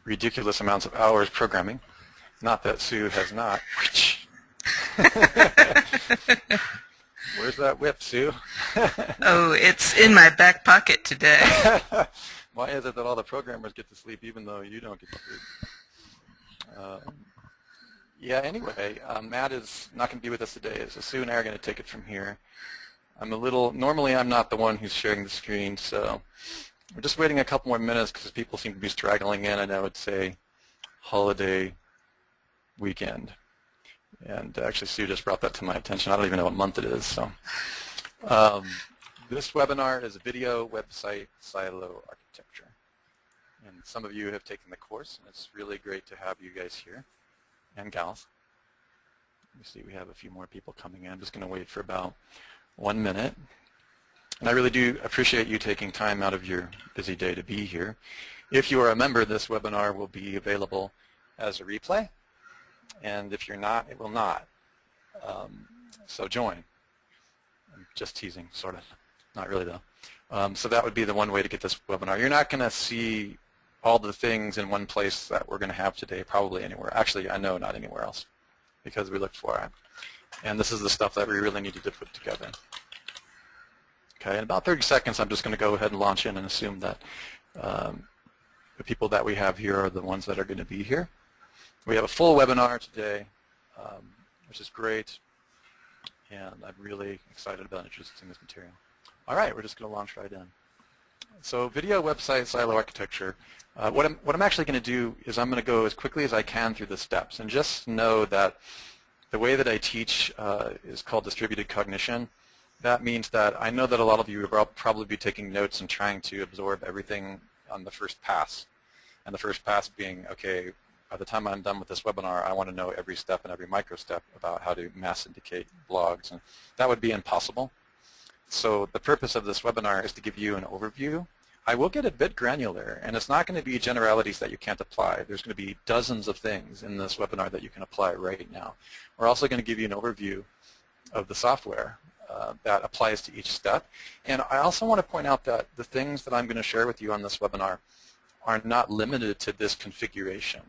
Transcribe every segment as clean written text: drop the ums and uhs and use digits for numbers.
ridiculous amounts of hours programming. Not that Sue has not. Where's that whip, Sue? Oh, it's in my back pocket today. Why is it that all the programmers get to sleep even though you don't get to sleep? Yeah, anyway, Matt is not going to be with us today, so Sue and I are going to take it from here. Normally I'm not the one who's sharing the screen, so we're just waiting a couple more minutes because people seem to be straggling in, and I would say holiday weekend. And actually Sue just brought that to my attention. I don't even know what month it is. So this webinar is a video website silo architecture. And some of you have taken the course, and it's really great to have you guys here, and gals. Let me see, we have a few more people coming in. I'm just going to wait for about 1 minute. And I really do appreciate you taking time out of your busy day to be here. If you are a member, this webinar will be available as a replay. And if you're not, it will not. So join. I'm just teasing, sort of. Not really, though. So that would be the one way to get this webinar. You're not going to see all the things in one place that we're going to have today, probably anywhere. Actually, I know not anywhere else, because we looked for it. And this is the stuff that we really needed to put together. Okay, in about 30 seconds, I'm just going to go ahead and launch in and assume that the people that we have here are the ones that are going to be here. We have a full webinar today, which is great, and I'm really excited about introducing this material. All right, we're just going to launch right in. So video website silo architecture. What I'm actually going to do is I'm going to go as quickly as I can through the steps, and just know that the way that I teach is called distributed cognition. That means that I know that a lot of you will probably be taking notes and trying to absorb everything on the first pass, and the first pass being, okay, by the time I'm done with this webinar, I want to know every step and every micro step about how to mass syndicate blogs, and that would be impossible. So the purpose of this webinar is to give you an overview. I will get a bit granular, and it's not going to be generalities that you can't apply. There's going to be dozens of things in this webinar that you can apply right now. We're also going to give you an overview of the software that applies to each step. And I also want to point out that the things that I'm going to share with you on this webinar are not limited to this configuration.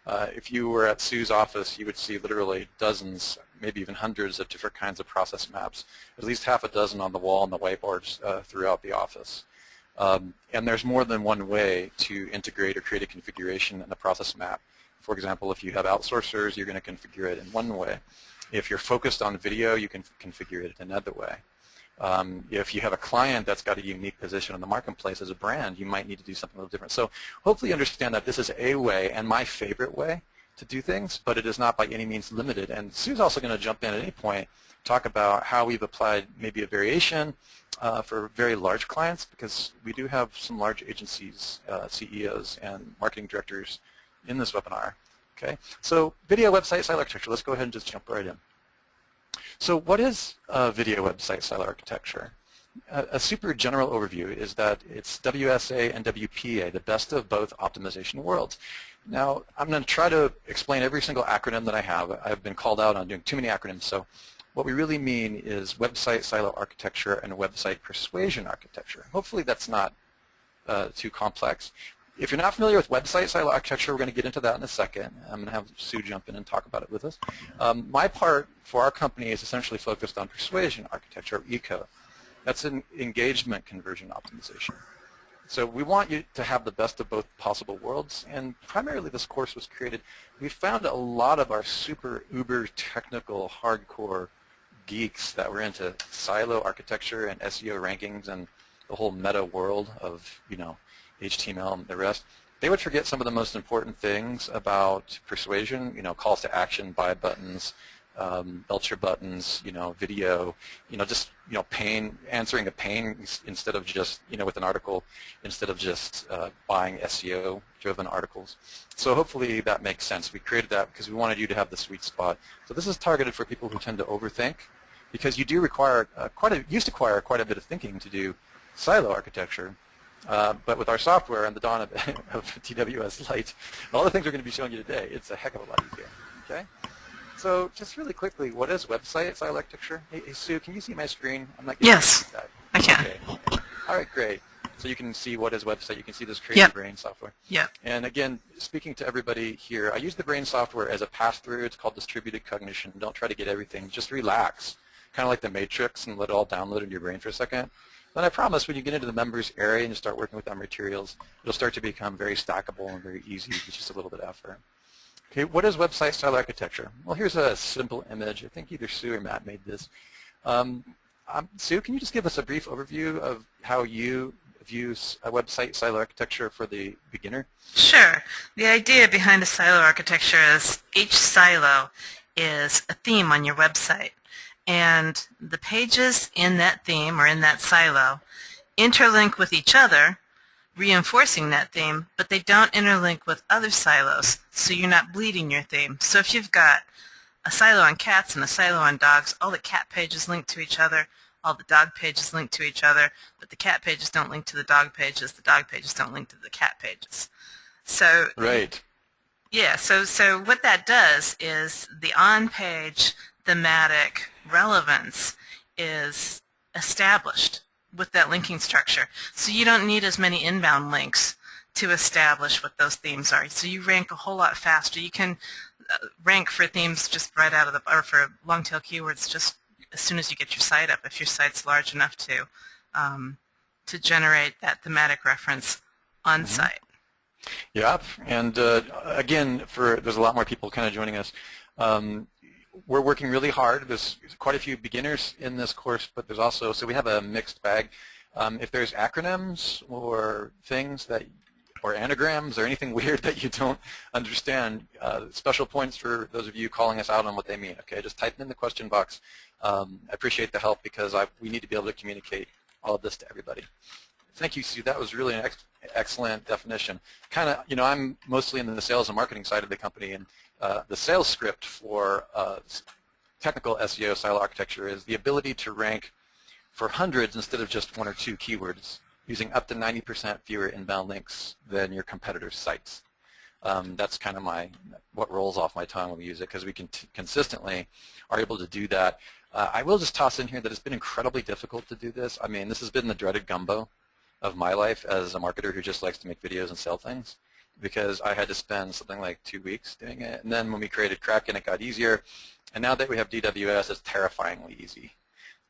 If you were at Sue's office, you would see literally dozens, maybe even hundreds of different kinds of process maps, at least half a dozen on the wall and the whiteboards throughout the office. And there's more than one way to integrate or create a configuration in a process map. For example, if you have outsourcers, you're going to configure it in one way. If you're focused on video, you can configure it another way. If you have a client that's got a unique position in the marketplace as a brand, you might need to do something a little different. So hopefully you understand that this is a way, and my favorite way, to do things, but it is not by any means limited. And Sue's also going to jump in at any point, talk about how we've applied maybe a variation for very large clients, because we do have some large agencies, CEOs, and marketing directors in this webinar. Okay, so video website silo architecture. Let's go ahead and just jump right in. So what is video website silo architecture? A super general overview is that it's WSA and WPA, the best of both optimization worlds. Now, I'm going to try to explain every single acronym that I have. I've been called out on doing too many acronyms, so what we really mean is website silo architecture and website persuasion architecture. Hopefully that's not too complex. If you're not familiar with website silo architecture, we're going to get into that in a second. I'm going to have Sue jump in and talk about it with us. My part for our company is essentially focused on persuasion architecture, or ECO. That's an engagement conversion optimization. So we want you to have the best of both possible worlds, and primarily this course was created. We found a lot of our super uber technical hardcore geeks that were into silo architecture and SEO rankings and the whole meta world of, you know, HTML and the rest. They would forget some of the most important things about persuasion, you know, calls to action, buy buttons, belcher buttons, you know, video, you know, just, you know, answering a pain instead of just, you know, with an article, instead of just buying SEO-driven articles. So hopefully that makes sense. We created that because we wanted you to have the sweet spot. So this is targeted for people who tend to overthink, because you do require used to require quite a bit of thinking to do silo architecture. But with our software and the dawn of TWS Lite, and all the things we're going to be showing you today, it's a heck of a lot easier. Okay? So just really quickly, what is website silo architecture? Hey, Sue, can you see my screen? I'm not getting Yes, I can. Okay. All right, great. So you can see what is website. You can see this crazy Yep. brain software. Yep. And again, speaking to everybody here, I use the brain software as a pass-through. It's called distributed cognition. Don't try to get everything. Just relax, kind of like the Matrix, and let it all download into your brain for a second. Then I promise when you get into the members area and you start working with our materials, it'll start to become very stackable and very easy with just a little bit of effort. Okay, what is website style architecture? Well, here's a simple image. I think either Sue or Matt made this. Sue, can you just give us a brief overview of how you view a website silo architecture for the beginner? Sure. The idea behind a silo architecture is each silo is a theme on your website. And the pages in that theme or in that silo interlink with each other, reinforcing that theme, but they don't interlink with other silos, so you're not bleeding your theme. So if you've got a silo on cats and a silo on dogs, all the cat pages link to each other, all the dog pages link to each other, but the cat pages don't link to the dog pages don't link to the cat pages. So right. Yeah, so what that does is the on-page thematic relevance is established with that linking structure. So you don't need as many inbound links to establish what those themes are. So you rank a whole lot faster. You can rank for themes just right out of the, or for long-tail keywords just as soon as you get your site up, if your site's large enough to generate that thematic reference on site. Yep, and again, there's a lot more people kind of joining us. We're working really hard. There's quite a few beginners in this course, but there's also, so we have a mixed bag. If there's acronyms or things that, or anagrams or anything weird that you don't understand, special points for those of you calling us out on what they mean. Okay, just type it in the question box. I appreciate the help because we need to be able to communicate all of this to everybody. Thank you, Sue. That was really an excellent definition. Kind of, I'm mostly in the sales and marketing side of the company, and the sales script for technical SEO silo architecture is the ability to rank for hundreds instead of just one or two keywords, using up to 90% fewer inbound links than your competitors' sites. That's kind of what rolls off my tongue when we use it, because we can consistently are able to do that. I will just toss in here that it's been incredibly difficult to do this. I mean, this has been the dreaded gumbo of my life as a marketer who just likes to make videos and sell things, because I had to spend something like 2 weeks doing it. And then when we created Kraken, it got easier. And now that we have DWS, it's terrifyingly easy.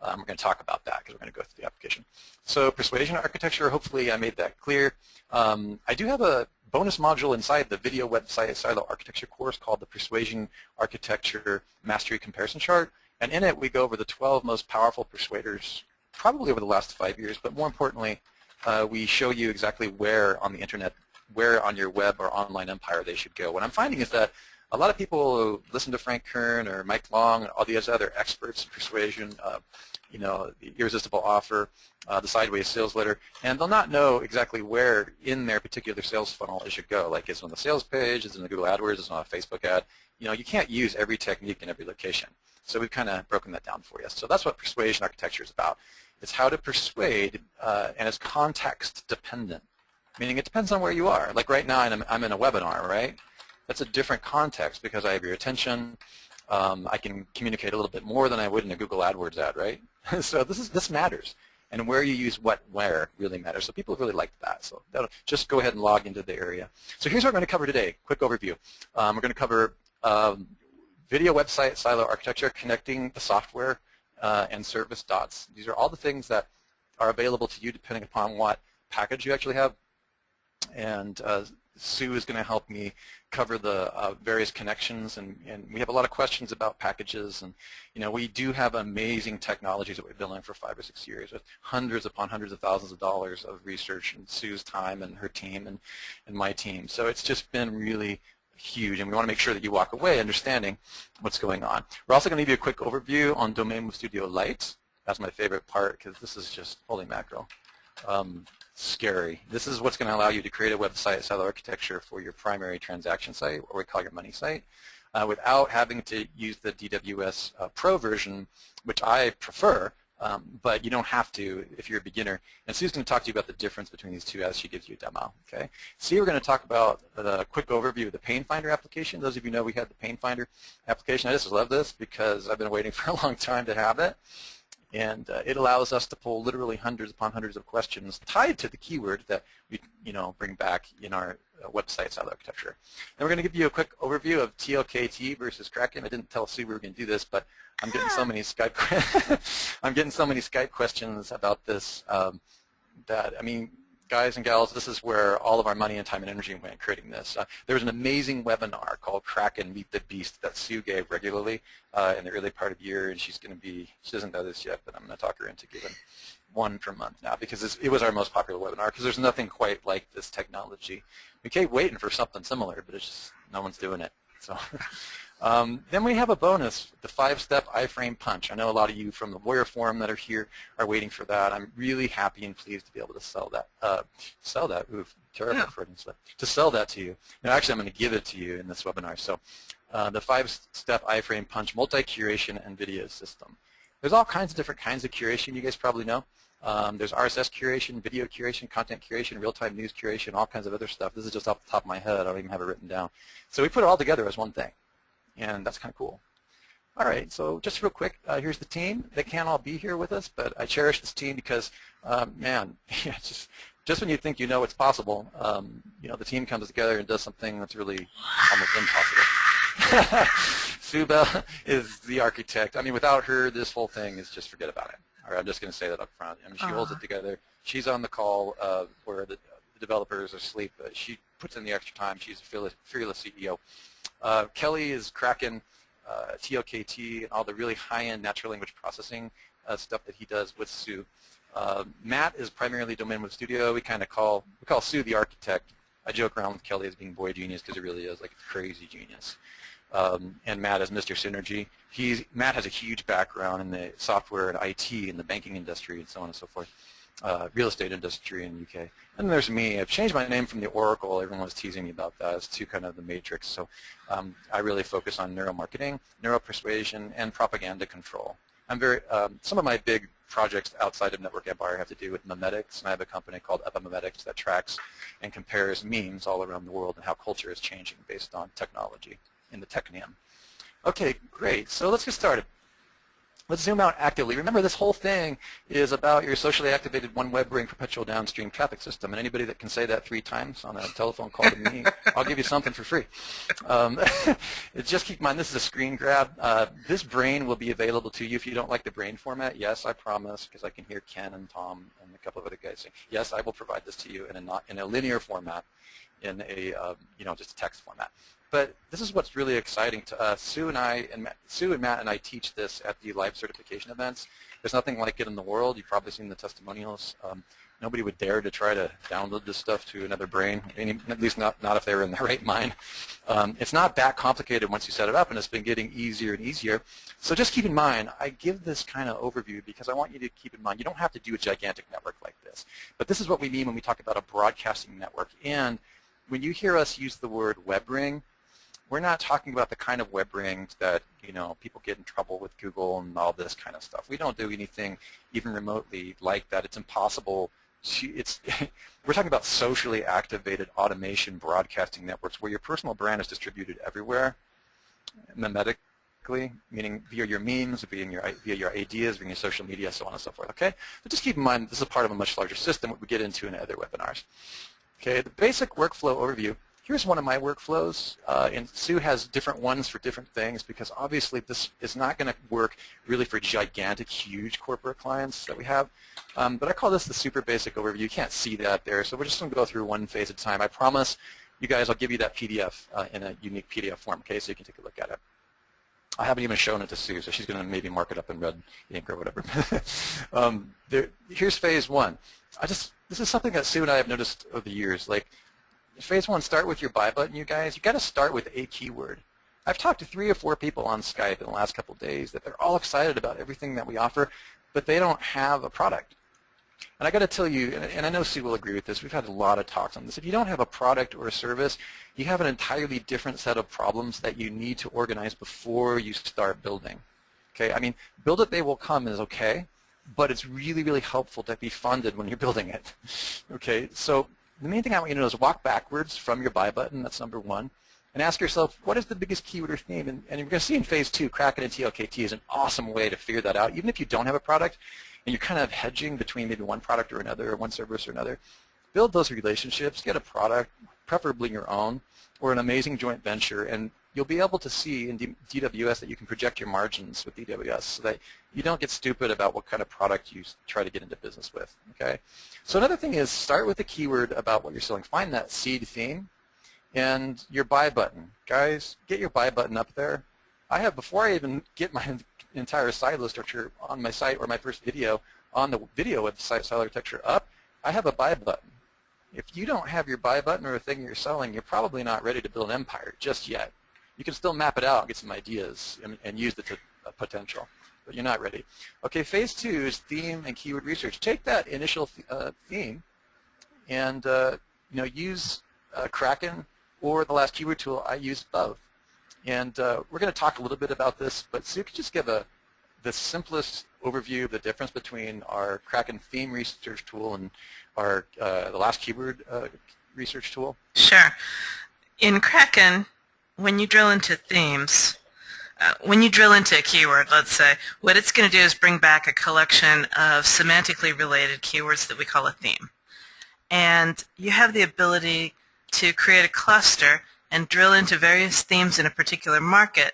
We're going to talk about that because we're going to go through the application. So persuasion architecture, hopefully I made that clear. I do have a bonus module inside the video website silo architecture course called the Persuasion Architecture Mastery Comparison Chart. And in it, we go over the 12 most powerful persuaders, probably over the last 5 years, but more importantly, we show you exactly where on the internet, where on your web or online empire they should go. What I'm finding is that a lot of people who listen to Frank Kern or Mike Long and all these other experts in persuasion, the Irresistible Offer, the Sideways Sales Letter, and they'll not know exactly where in their particular sales funnel it should go. Like, is it on the sales page, is it in the Google AdWords, is it on a Facebook ad? You can't use every technique in every location. So we've kind of broken that down for you. So that's what persuasion architecture is about. It's how to persuade, and it's context dependent, meaning it depends on where you are. Like right now, I'm in a webinar, right? That's a different context because I have your attention. I can communicate a little bit more than I would in a Google AdWords ad, right? So this matters. And where you use what where really matters. So people really like that. So just go ahead and log into the area. So here's what we're going to cover today. Quick overview. We're going to cover video website silo architecture, connecting the software and service dots. These are all the things that are available to you depending upon what package you actually have. And Sue is going to help me cover the various connections, and we have a lot of questions about packages, and we do have amazing technologies that we've been doing for 5 or 6 years with hundreds upon hundreds of thousands of dollars of research and Sue's time and her team and my team. So it's just been really huge, and we want to make sure that you walk away understanding what's going on. We're also going to give you a quick overview on Domain Move Studio Lite. That's my favorite part because this is just, holy mackerel, scary. This is what's going to allow you to create a website silo architecture for your primary transaction site, or we call your money site, without having to use the DWS Pro version, which I prefer, but you don't have to if you're a beginner. And Sue's going to talk to you about the difference between these two as she gives you a demo. Okay. So we're going to talk about the quick overview of the Pain Finder application. Those of you know we had the Pain Finder application. I just love this because I've been waiting for a long time to have it. And it allows us to pull literally hundreds upon hundreds of questions tied to the keyword that we bring back in our website silo architecture. And we're going to give you a quick overview of TLKT versus Kraken. I didn't tell Sue we were going to do this, but I'm getting so many Skype I'm getting so many Skype questions about this that, I mean, guys and gals, this is where all of our money and time and energy went creating this. There was an amazing webinar called Kraken Meet the Beast that Sue gave regularly in the early part of the year, and she doesn't know this yet, but I'm going to talk her into giving one per month now because it was our most popular webinar because there's nothing quite like this technology. We keep waiting for something similar, but it's just no one's doing it. So. Then we have a bonus, the 5-step iframe punch. I know a lot of you from the Warrior Forum that are here are waiting for that. I'm really happy and pleased to be able to sell that. Oof, terrible freudian slip. To sell that to you. No, actually, I'm going to give it to you in this webinar. So the 5-step iframe punch multi-curation and video system. There's all kinds of different kinds of curation you guys probably know. There's RSS curation, video curation, content curation, real-time news curation, all kinds of other stuff. This is just off the top of my head. I don't even have it written down. So we put it all together as one thing. And that's kind of cool. All right, so just real quick, here's the team. They can't all be here with us, but I cherish this team because, man, just when you think you know it's possible, the team comes together and does something that's really almost impossible. Sue is the architect. I mean, without her, this whole thing is just forget about it. All right, I'm just going to say that up front. I mean, she holds it together. She's on the call where the developers are asleep. She puts in the extra time. She's a fearless CEO. Kelly is Kraken, TLKT, and all the really high-end natural language processing stuff that he does with Sue. Matt is primarily Domain Web Studio. We call Sue the architect. I joke around with Kelly as being boy genius because he really is like a crazy genius. And Matt is Mr. Synergy. Matt has a huge background in the software and IT and the banking industry and so on and so forth. Real estate industry in the UK. And then there's me. I've changed my name from the Oracle. Everyone was teasing me about that. It's to kind of the matrix. So I really focus on neuromarketing, neuropersuasion, and propaganda control. Some of my big projects outside of Network Empire have to do with memetics, and I have a company called Epimemetics that tracks and compares memes all around the world and how culture is changing based on technology in the technium. Okay, great. So let's get started. Let's zoom out actively. Remember, this whole thing is about your socially activated one web ring perpetual downstream traffic system. And anybody that can say that 3 times on a telephone call to me, I'll give you something for free. Just keep in mind, this is a screen grab. This brain will be available to you if you don't like the brain format. Yes, I promise, because I can hear Ken and Tom and a couple of other guys saying, yes, I will provide this to you in a linear format, in a just a text format. But this is what's really exciting to us. Sue and Matt and I teach this at the live certification events. There's nothing like it in the world. You've probably seen the testimonials. Nobody would dare to try to download this stuff to another brain, at least not if they were in their right mind. It's not that complicated once you set it up, and it's been getting easier and easier. So just keep in mind, I give this kind of overview because I want you to keep in mind, you don't have to do a gigantic network like this. But this is what we mean when we talk about a broadcasting network. And when you hear us use the word web ring, we're not talking about the kind of web rings that people get in trouble with Google and all this kind of stuff. We don't do anything even remotely like that. It's impossible. We're talking about socially activated automation broadcasting networks where your personal brand is distributed everywhere, memetically, meaning via your memes, via your ideas, via your social media, so on and so forth. Okay, but just keep in mind this is part of a much larger system, what we get into in other webinars. Okay, the basic workflow overview. Here's one of my workflows, and Sue has different ones for different things because obviously this is not going to work really for gigantic, huge corporate clients that we have. But I call this the super basic overview. You can't see that there, so we're just going to go through one phase at a time. I promise you guys I'll give you that PDF in a unique PDF form, okay, so you can take a look at it. I haven't even shown it to Sue, so she's going to maybe mark it up in red ink or whatever. Here's phase 1. This is something that Sue and I have noticed over the years. Like, phase 1, start with your buy button, you guys. You've got to start with a keyword. I've talked to 3 or 4 people on Skype in the last couple of days that they're all excited about everything that we offer, but they don't have a product. And I got to tell you, and I know Sue will agree with this, we've had a lot of talks on this. If you don't have a product or a service, you have an entirely different set of problems that you need to organize before you start building. Okay, I mean, build it, they will come is okay, but it's really, really helpful to be funded when you're building it. Okay, so the main thing I want you to know is walk backwards from your buy button. That's number 1. and ask yourself, what is the biggest keyword or theme? And you're going to see in phase 2, Kraken and TLKT is an awesome way to figure that out. Even if you don't have a product and you're kind of hedging between maybe one product or another, or one service or another, build those relationships, get a product, preferably your own, or an amazing joint venture, and you'll be able to see in DWS that you can project your margins with DWS so that you don't get stupid about what kind of product you try to get into business with. Okay. So another thing is start with a keyword about what you're selling. Find that seed theme and your buy button. Guys, get your buy button up there. I have, before I even get my entire silo structure on my site or my first video on the video website silo architecture up, I have a buy button. If you don't have your buy button or a thing you're selling, you're probably not ready to build an empire just yet. You can still map it out and get some ideas and use the potential, but you're not ready. Okay, phase 2 is theme and keyword research. Take that initial theme and use Kraken or the last keyword tool. I use both. And we're going to talk a little bit about this, but Sue, could you just give the simplest overview of the difference between our Kraken theme research tool and our the last keyword research tool? Sure. In Kraken, when you drill into themes, when you drill into a keyword, let's say, what it's going to do is bring back a collection of semantically related keywords that we call a theme. And you have the ability to create a cluster and drill into various themes in a particular market.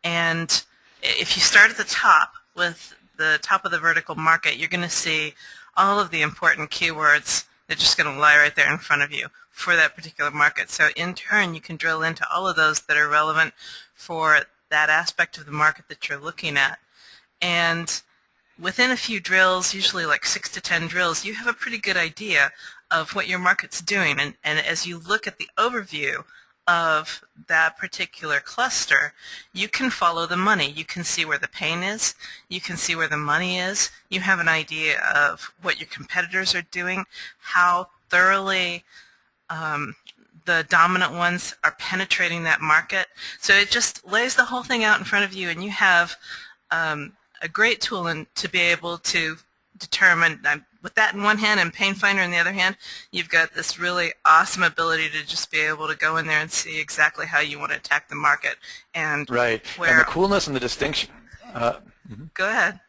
And if you start at the top with the top of the vertical market, you're going to see all of the important keywords. They're just going to lie right there in front of you for that particular market. So in turn, you can drill into all of those that are relevant for that aspect of the market that you're looking at. And within a few drills, usually like 6 to 10 drills, you have a pretty good idea of what your market's doing. And as you look at the overview of that particular cluster, you can follow the money. You can see where the pain is. You can see where the money is. You have an idea of what your competitors are doing, how thoroughly the dominant ones are penetrating that market. So it just lays the whole thing out in front of you, and you have a great tool to be able to determine, with that in one hand and Pain Finder in the other hand, you've got this really awesome ability to just be able to go in there and see exactly how you want to attack the market. And right. Where, and the coolness and the distinction. Go ahead.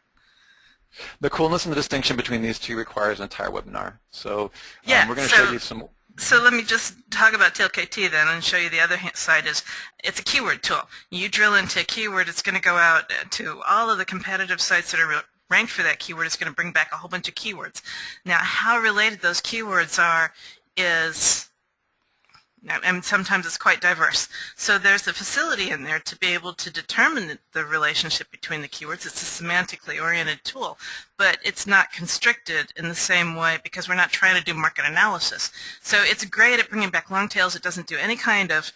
The coolness and the distinction between these two requires an entire webinar. So yeah, we're going to show you some. So let me just talk about TLKT then and show you the other side. Is it's a keyword tool. You drill into a keyword, it's going to go out to all of the competitive sites that are ranked for that keyword. It's going to bring back a whole bunch of keywords. Now, how related those keywords are is, and sometimes it's quite diverse. So there's a facility in there to be able to determine the relationship between the keywords. It's a semantically oriented tool, but it's not constricted in the same way because we're not trying to do market analysis. So it's great at bringing back long tails. It doesn't do any kind of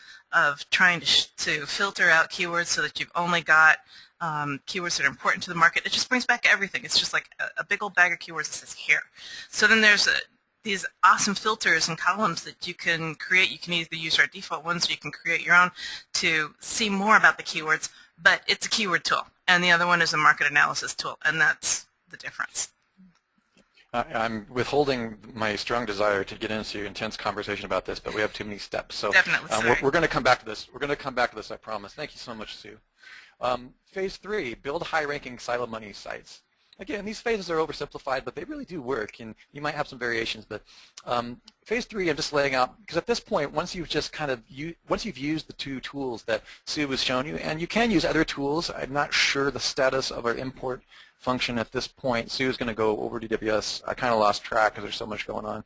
trying to filter out keywords so that you've only got keywords that are important to the market. It just brings back everything. It's just like a big old bag of keywords that says here. So then there's these awesome filters and columns that you can create. You can either use our default ones or you can create your own to see more about the keywords, but it's a keyword tool. And the other one is a market analysis tool, and that's the difference. I'm withholding my strong desire to get into intense conversation about this, but we have too many steps. So definitely, we're going to come back to this. We're going to come back to this, I promise. Thank you so much, Sue. Phase 3, build high-ranking silo money sites. Again, these phases are oversimplified, but they really do work, and you might have some variations. But phase 3, I'm just laying out, because at this point, once you've just once you've used the two tools that Sue has shown you, and you can use other tools. I'm not sure the status of our import function at this point. Sue is going to go over DWS. I kind of lost track because there's so much going on.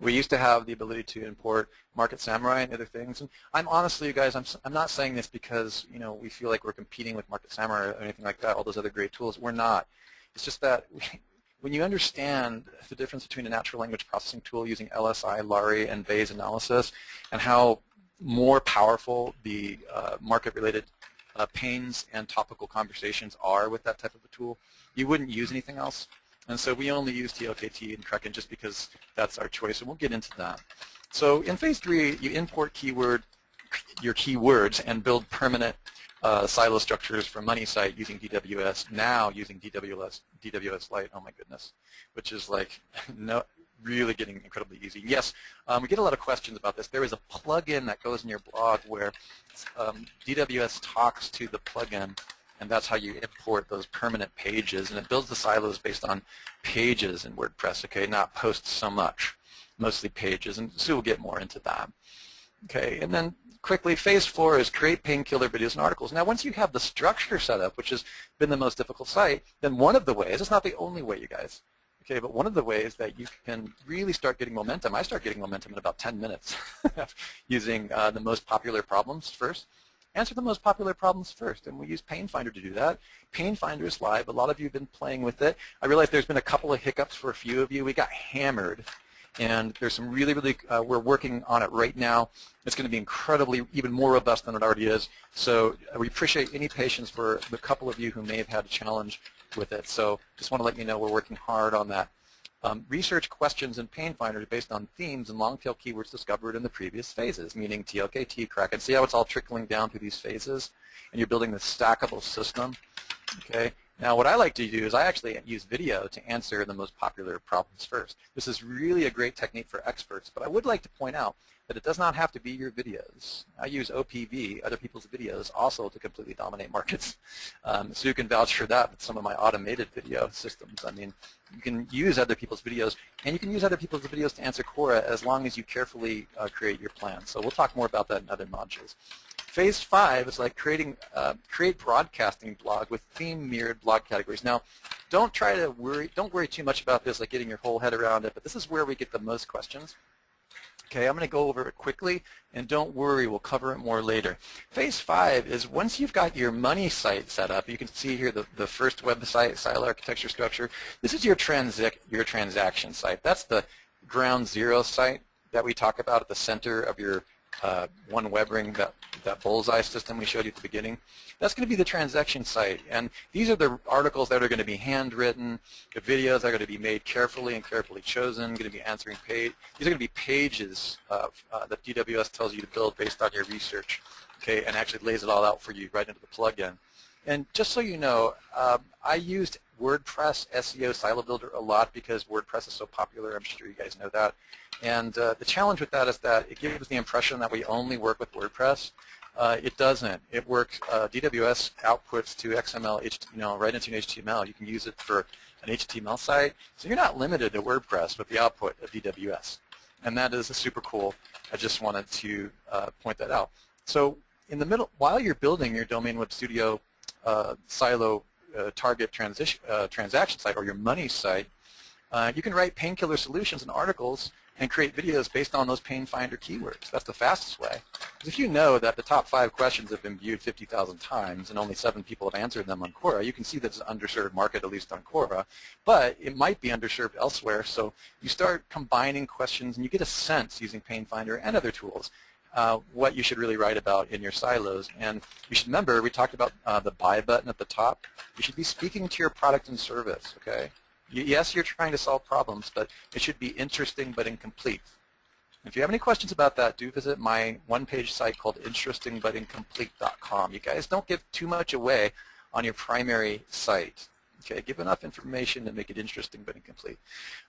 We used to have the ability to import Market Samurai and other things. And I'm honestly, you guys, I'm not saying this because we feel like we're competing with Market Samurai or anything like that. All those other great tools, we're not. It's just that when you understand the difference between a natural language processing tool using LSI, LARI, and Bayes analysis, and how more powerful the market-related pains and topical conversations are with that type of a tool, you wouldn't use anything else. And so we only use TLKT and Kraken just because that's our choice, and we'll get into that. So in phase 3, you import your keywords and build permanent silo structures for money site using DWS, now using DWS Lite, oh my goodness, which is like really getting incredibly easy. Yes, we get a lot of questions about this. There is a plugin that goes in your blog where DWS talks to the plugin, and that's how you import those permanent pages, and it builds the silos based on pages in WordPress, okay, not posts so much, mostly pages, and Sue will get more into that. Okay, and then quickly, phase 4 is create painkiller videos and articles. Now, once you have the structure set up, which has been the most difficult site, then one of the ways, it's not the only way, you guys, okay, but one of the ways that you can really start getting momentum, I start getting momentum in about 10 minutes using the most popular problems first. Answer the most popular problems first, and we use Painfinder to do that. Painfinder is live. A lot of you have been playing with it. I realize there's been a couple of hiccups for a few of you. We got hammered, and there's some really, we're working on it right now. It's going to be incredibly, even more robust than it already is. So we appreciate any patience for the couple of you who may have had a challenge with it. So just want to let you know we're working hard on that. Research questions in Painfinder based on themes and long-tail keywords discovered in the previous phases, meaning TLKT, crack, and see how it's all trickling down through these phases, and you're building this stackable system. Okay. Now, what I like to do is I actually use video to answer the most popular problems first. This is really a great technique for experts, but I would like to point out that it does not have to be your videos. I use OPV, other people's videos, also to completely dominate markets. So you can vouch for that with some of my automated video systems. I mean, you can use other people's videos, and you can use other people's videos to answer Quora as long as you carefully create your plan. So we'll talk more about that in other modules. Phase 5 is like create broadcasting blog with theme mirrored blog categories. Now, don't worry too much about this, like getting your whole head around it, but this is where we get the most questions. Okay, I'm going to go over it quickly, and don't worry, we'll cover it more later. Phase 5 is once you've got your money site set up, you can see here the first website, silo architecture structure. This is your transaction site. That's the ground zero site that we talk about at the center of your one web ring, that bullseye system we showed you at the beginning. That's going to be the transaction site, and these are the articles that are going to be handwritten, the videos that are going to be made carefully and carefully chosen, going to be answering these are going to be pages that DWS tells you to build based on your research, okay, and actually lays it all out for you right into the plugin. And just so you know, I used WordPress SEO Silo Builder a lot because WordPress is so popular. I'm sure you guys know that. And the challenge with that is that it gives the impression that we only work with WordPress. It doesn't. It works. DWS outputs to XML, right into an HTML. You can use it for an HTML site. So you're not limited to WordPress with the output of DWS. And that is super cool. I just wanted to point that out. So in the middle, while you're building your Domain Web Studio silo target transaction site or your money site, you can write painkiller solutions and articles and create videos based on those Painfinder keywords. That's the fastest way. Because if you know that the top 5 questions have been viewed 50,000 times and only 7 people have answered them on Quora, you can see that it's an underserved market, at least on Quora, but it might be underserved elsewhere. So you start combining questions and you get a sense using Painfinder and other tools what you should really write about in your silos. And you should remember, we talked about the buy button at the top. You should be speaking to your product and service, okay? Yes, you're trying to solve problems, but it should be interesting but incomplete. If you have any questions about that, do visit my one-page site called interestingbutincomplete.com. You guys don't give too much away on your primary site. Okay, give enough information to make it interesting but incomplete.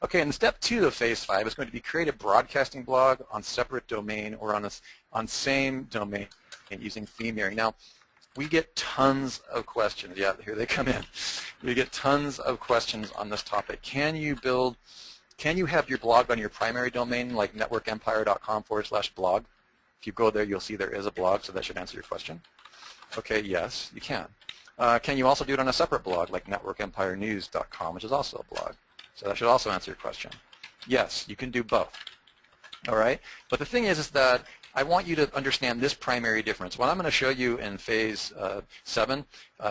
Okay, and step 2 of phase 5 is going to be create a broadcasting blog on separate domain or on same domain using theme mirroring. Now, we get tons of questions. Yeah, here they come in. We get tons of questions on this topic. Can you have your blog on your primary domain like networkempire.com/blog? If you go there, you'll see there is a blog, so that should answer your question. Okay, yes, you can. Can you also do it on a separate blog like networkempirenews.com, which is also a blog? So that should also answer your question. Yes, you can do both. All right? But the thing is that I want you to understand this primary difference. What I'm going to show you in phase 7,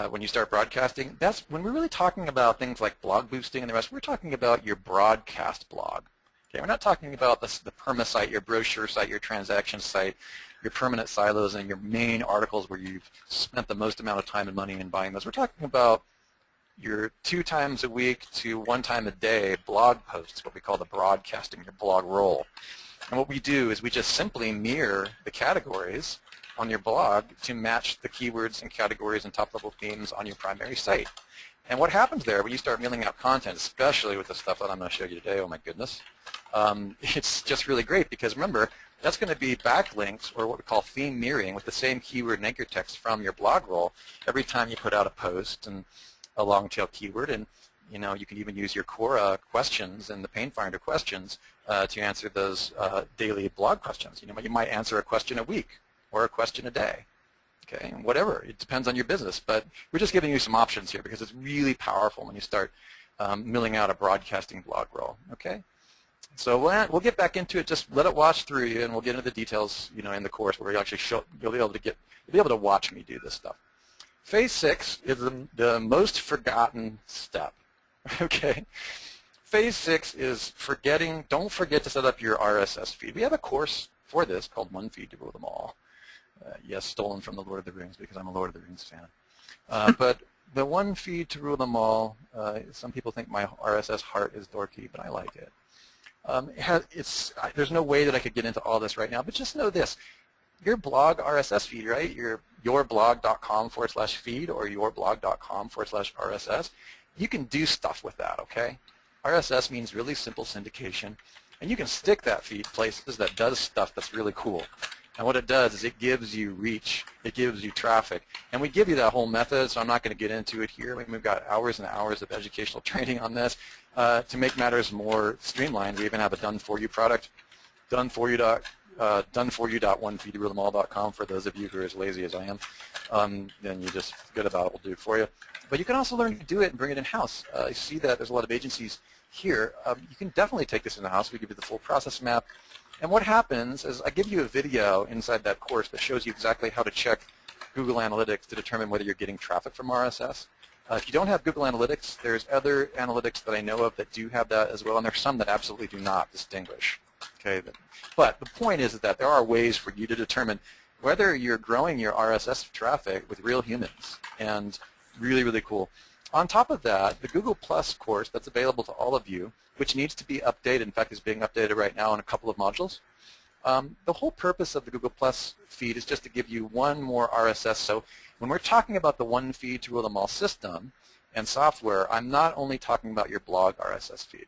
when you start broadcasting, that's when we're really talking about things like blog boosting and the rest. We're talking about your broadcast blog. Okay, we're not talking about the perma site, your brochure site, your transaction site, your permanent silos, and your main articles where you've spent the most amount of time and money in buying those. We're talking about your 2 times a week to 1 time a day blog posts, what we call the broadcasting, your blog roll. And what we do is we just simply mirror the categories on your blog to match the keywords and categories and top-level themes on your primary site. And what happens there when you start mailing out content, especially with the stuff that I'm going to show you today, oh my goodness, it's just really great because remember, that's going to be backlinks or what we call theme mirroring with the same keyword and anchor text from your blog roll every time you put out a post and a long tail keyword. And you can even use your Quora questions and the Pain Finder questions to answer those daily blog questions. You might answer a question a week or a question a day. Okay, and whatever. It depends on your business, but we're just giving you some options here because it's really powerful when you start milling out a broadcasting blog roll. Okay, so we'll get back into it. Just let it wash through you, and we'll get into the details. In the course where you'll be able to watch me do this stuff. Phase 6 is the most forgotten step. Okay, Phase 6 is forgetting. Don't forget to set up your RSS feed. We have a course for this called One Feed to Rule Them All. Yes, stolen from the Lord of the Rings because I'm a Lord of the Rings fan. But the One Feed to Rule Them All, some people think my RSS heart is dorky, but I like it. There's no way that I could get into all this right now, but just know this. Your blog RSS feed, right? Your yourblog.com/feed or yourblog.com/RSS, you can do stuff with that, okay? RSS means really simple syndication, and you can stick that feed places that does stuff that's really cool. And what it does is it gives you reach, it gives you traffic. And we give you that whole method, so I'm not going to get into it here. We've got hours and hours of educational training on this. To make matters more streamlined, we even have a done-for-you product, done-for-you.onefeedtorulethemal.com for those of you who are as lazy as I am. Then you just forget about it, we'll do it for you. But you can also learn to do it and bring it in-house. You see that there's a lot of agencies here. You can definitely take this in-house. We give you the full process map. And what happens is I give you a video inside that course that shows you exactly how to check Google Analytics to determine whether you're getting traffic from RSS. If you don't have Google Analytics, there's other analytics that I know of that do have that as well, and there's some that absolutely do not distinguish. Okay, but the point is that there are ways for you to determine whether you're growing your RSS traffic with real humans, and really, really cool. On top of that, the Google Plus course that's available to all of you, which needs to be updated, in fact is being updated right now in a couple of modules. The whole purpose of the Google Plus feed is just to give you one more RSS. So when we're talking about the One Feed to Rule Them All system and software, I'm not only talking about your blog RSS feed.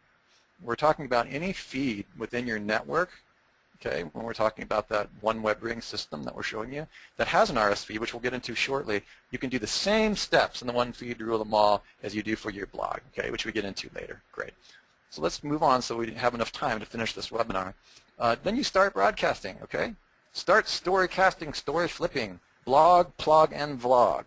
We're talking about any feed within your network. Okay, when we're talking about that one web ring system that we're showing you that has an RSS feed, which we'll get into shortly, you can do the same steps in the One Feed to Rule Them All as you do for your blog, okay, which we get into later. Great. So let's move on so we have enough time to finish this webinar. Then you start broadcasting, okay? Start story casting, story flipping, blog, plog, and vlog.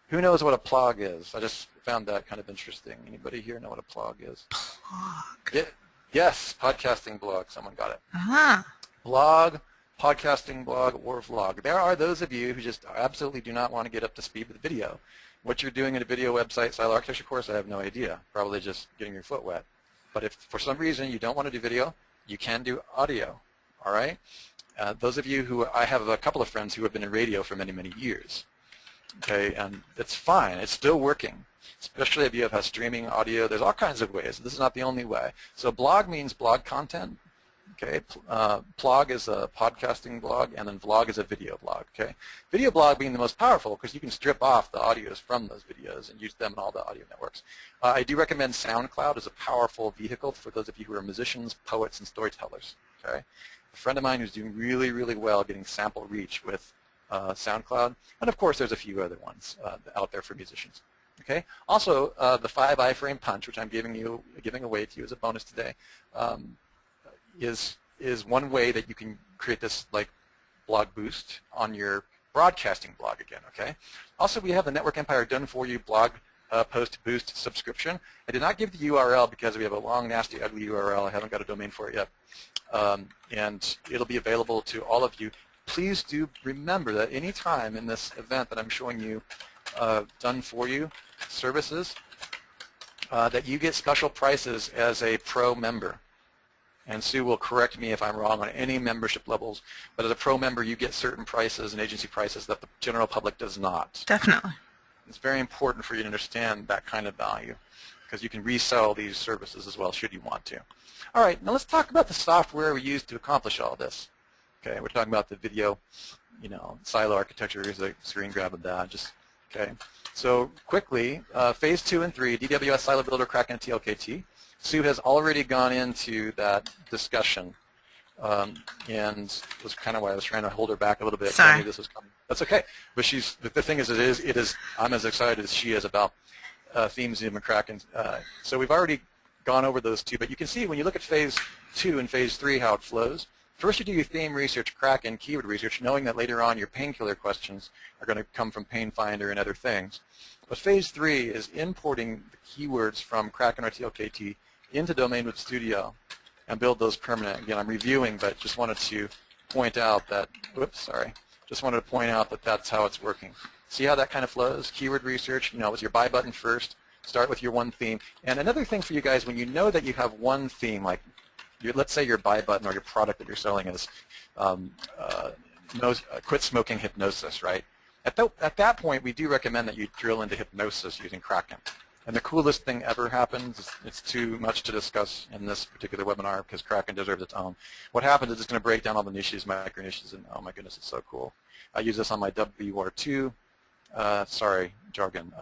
Who knows what a plog is? I just found that kind of interesting. Anybody here know what a plog is? Blog. Yes, podcasting blog. Someone got it. Uh-huh. Blog, podcasting blog, or vlog. There are those of you who just absolutely do not want to get up to speed with video. What you're doing in a video website silo architecture course, I have no idea. Probably just getting your foot wet. But if for some reason you don't want to do video, you can do audio, all right? Those of you who, I have a couple of friends who have been in radio for many, many years, okay, and it's fine. It's still working, especially if you have streaming audio. There's all kinds of ways. This is not the only way. So blog means blog content. Okay, plog is a podcasting blog, and then vlog is a video blog. Okay, video blog being the most powerful because you can strip off the audios from those videos and use them in all the audio networks. I do recommend SoundCloud as a powerful vehicle for those of you who are musicians, poets, and storytellers. Okay, a friend of mine who's doing really, really well getting sample reach with SoundCloud, and of course there's a few other ones out there for musicians. Okay, also the 5 iframe punch, which I'm giving away to you as a bonus today. Is one way that you can create this like blog boost on your broadcasting blog again, okay? Also, we have the Network Empire Done For You blog post boost subscription. I did not give the URL because we have a long, nasty, ugly URL. I haven't got a domain for it yet. And it'll be available to all of you. Please do remember that any time in this event that I'm showing you Done For You services, that you get special prices as a pro member. And Sue will correct me if I'm wrong on any membership levels, but as a pro member you get certain prices and agency prices that the general public does not. Definitely. It's very important for you to understand that kind of value because you can resell these services as well should you want to. All right, now let's talk about the software we use to accomplish all this. Okay, we're talking about the video, silo architecture. Here's a screen grab of that. Okay. So quickly, phase 2 and 3, DWS Silo Builder, Kraken, and TLKT. Sue has already gone into that discussion, and was kind of why I was trying to hold her back a little bit. Sorry. I knew this was coming. That's okay. But the thing is, it is. I'm as excited as she is about themes in Kraken. So we've already gone over those two, but you can see when you look at phase 2 and phase 3 how it flows. First you do your theme research, Kraken, keyword research, knowing that later on your painkiller questions are going to come from Pain Finder and other things. But phase 3 is importing the keywords from Kraken or TLKT into Domain Web Studio and build those permanent. Again, I'm reviewing, but just wanted to point out that, just wanted to point out that that's how it's working. See how that kind of flows? Keyword research, with your buy button first, start with your one theme. And another thing for you guys, when you know that you have one theme, like let's say your buy button or your product that you're selling is quit smoking hypnosis, right? At that point, we do recommend that you drill into hypnosis using Kraken. And the coolest thing ever happens, it's too much to discuss in this particular webinar because Kraken deserves its own. What happens is it's going to break down all the niches, micro niches, and oh my goodness, it's so cool. I use this on my WR2, jargon.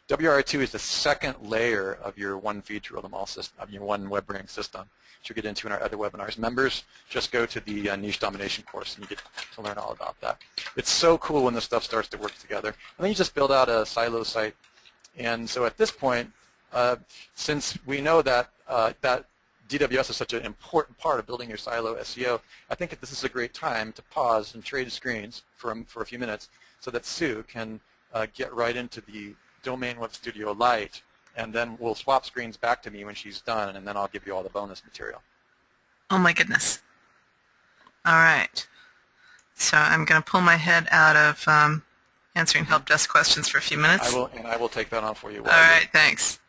WR2 is the second layer of your one feed to rule them all system, of your one web rank system, which we'll get into in our other webinars. Members, just go to the niche domination course and you get to learn all about that. It's so cool when this stuff starts to work together. And then you just build out a silo site. And so at this point, since we know that that DWS is such an important part of building your silo SEO, I think that this is a great time to pause and trade screens for a few minutes so that Sue can get right into the Domain Web Studio Lite, and then we'll swap screens back to me when she's done, and then I'll give you all the bonus material. Oh my goodness. All right. So I'm going to pull my head out of answering help desk questions for a few minutes. I will take that on for you. All right, thanks.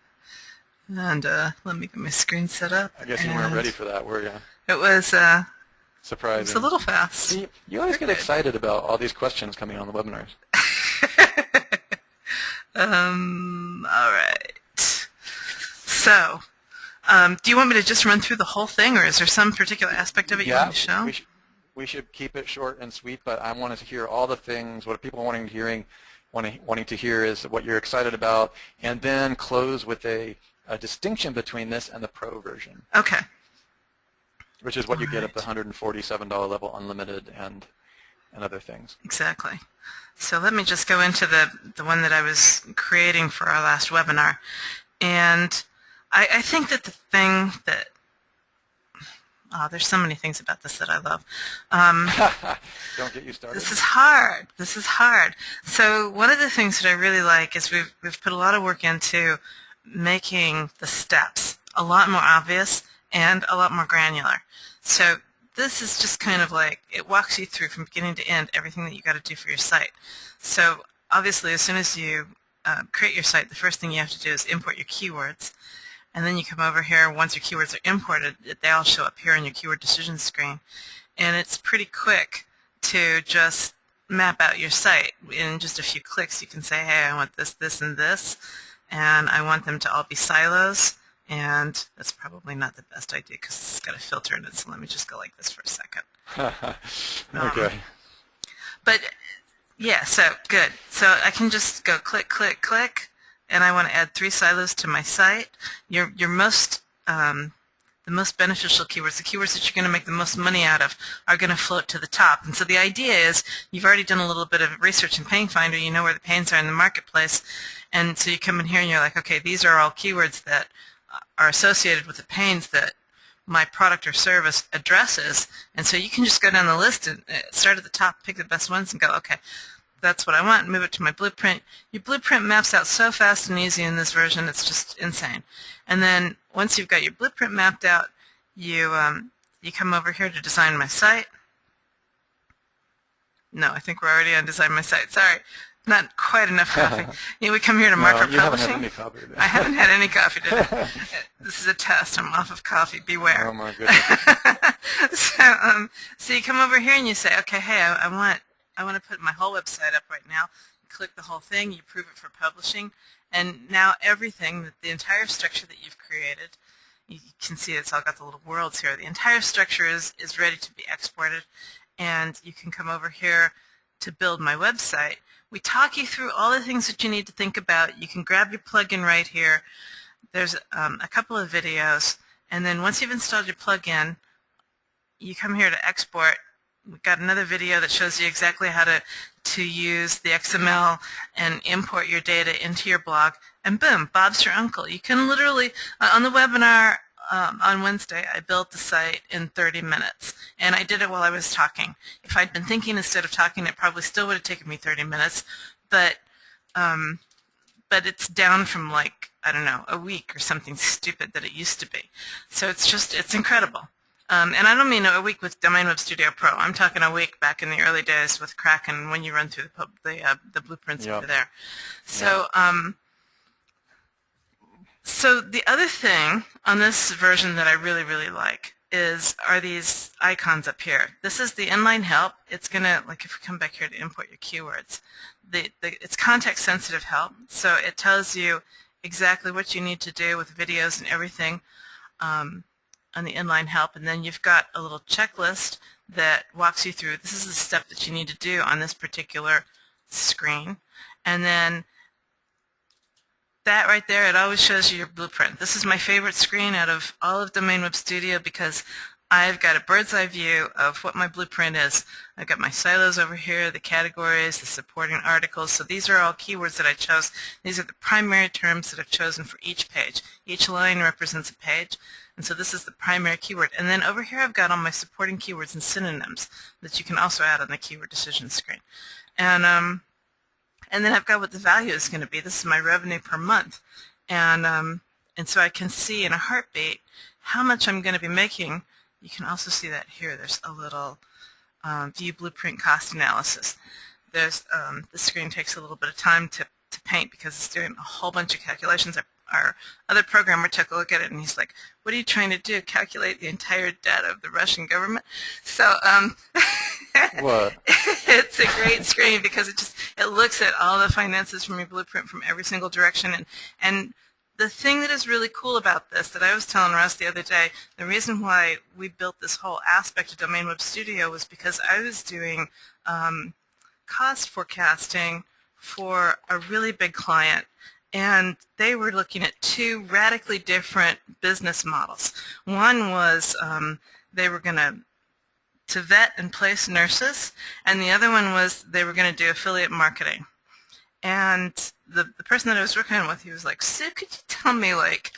And let me get my screen set up. I guess you weren't ready for that, were you? It was surprising. It was a little fast. See, you always get excited about all these questions coming on the webinars. All right. So, do you want me to just run through the whole thing, or is there some particular aspect of it you want to show? We should keep it short and sweet, but I wanted to hear all the things, what people are wanting to hear is what you're excited about, and then close with a distinction between this and the Pro version. Okay. Which is what you get at the $147 level, unlimited, and other things. Exactly. So let me just go into the one that I was creating for our last webinar. And I think that the thing that, there's so many things about this that I love. Don't get you started. This is hard. This is hard. So one of the things that I really like is we've put a lot of work into making the steps a lot more obvious and a lot more granular. So this is just kind of like, it walks you through from beginning to end everything that you got to do for your site. So obviously as soon as you create your site, the first thing you have to do is import your keywords. And then you come over here, once your keywords are imported, they all show up here on your keyword decision screen. And it's pretty quick to just map out your site. In just a few clicks you can say, hey, I want this, this, and this, and I want them to all be silos. And that's probably not the best idea because it's got a filter in it, so let me just go like this for a second. Okay. But yeah, so good. So I can just go click, click, click, and I want to add 3 silos to my site. Your most the most beneficial keywords, the keywords that you're going to make the most money out of, are going to float to the top. And so the idea is you've already done a little bit of research in Pain Finder, you know where the pains are in the marketplace, and so you come in here and you're like, okay, these are all keywords that are associated with the pains that my product or service addresses, and so you can just go down the list and start at the top, pick the best ones, and go, okay, that's what I want, move it to my blueprint. Your blueprint maps out so fast and easy in this version, it's just insane. And then once you've got your blueprint mapped out, you come over here to design my site. No, I think we're already on design my site. Sorry, not quite enough coffee. We come here to markup publishing. Haven't had any coffee today. I haven't had any coffee today. This is a test. I'm off of coffee. Beware. Oh my goodness. So you come over here and you say, okay, hey, I want to put my whole website up right now. You click the whole thing. You approve it for publishing, and now everything, the entire structure that you've created, you can see it's all got the little worlds here. The entire structure is ready to be exported, and you can come over here to build my website. We talk you through all the things that you need to think about. You can grab your plugin right here. there's a couple of videos, and then once you've installed your plugin, you come here to export. We've got another video that shows you exactly how to use the XML and import your data into your blog, and boom, Bob's your uncle. You can literally, on the webinar on Wednesday, I built the site in 30 minutes, and I did it while I was talking. If I'd been thinking instead of talking, it probably still would have taken me 30 minutes, but it's down from, like, I don't know, a week or something stupid that it used to be. So it's incredible. And I don't mean a week with Domain Web Studio Pro. I'm talking a week back in the early days with Kraken when you run through the blueprints over there. So, so the other thing on this version that I really, really like are these icons up here. This is the inline help. It's going to, like if we come back here to import your keywords, it's context-sensitive help. So it tells you exactly what you need to do with videos and everything on the inline help, and then you've got a little checklist that walks you through. This is the step that you need to do on this particular screen, and then that right there, it always shows you your blueprint. This is my favorite screen out of all of Domain Web Studio because I've got a bird's eye view of what my blueprint is. I've got my silos over here, the categories, the supporting articles. So these are all keywords that I chose. These are the primary terms that I've chosen for each page. Each line represents a page. And so this is the primary keyword. And then over here I've got all my supporting keywords and synonyms that you can also add on the keyword decision screen. And then I've got what the value is going to be. This is my revenue per month. And so I can see in a heartbeat how much I'm going to be making. You can also see that here. There's a little view blueprint cost analysis. There's the screen takes a little bit of time to paint because it's doing a whole bunch of calculations. Our other programmer took a look at it and he's like, "What are you trying to do? Calculate the entire debt of the Russian government?" So What? it's a great screen because it looks at all the finances from your blueprint from every single direction. And the thing that is really cool about this that I was telling Russ the other day, the reason why we built this whole aspect of Domain Web Studio was because I was doing cost forecasting for a really big client, and they were looking at two radically different business models. One was they were going to vet and place nurses, and the other one was they were going to do affiliate marketing. And the person that I was working with, he was like, "Sue, could you tell me like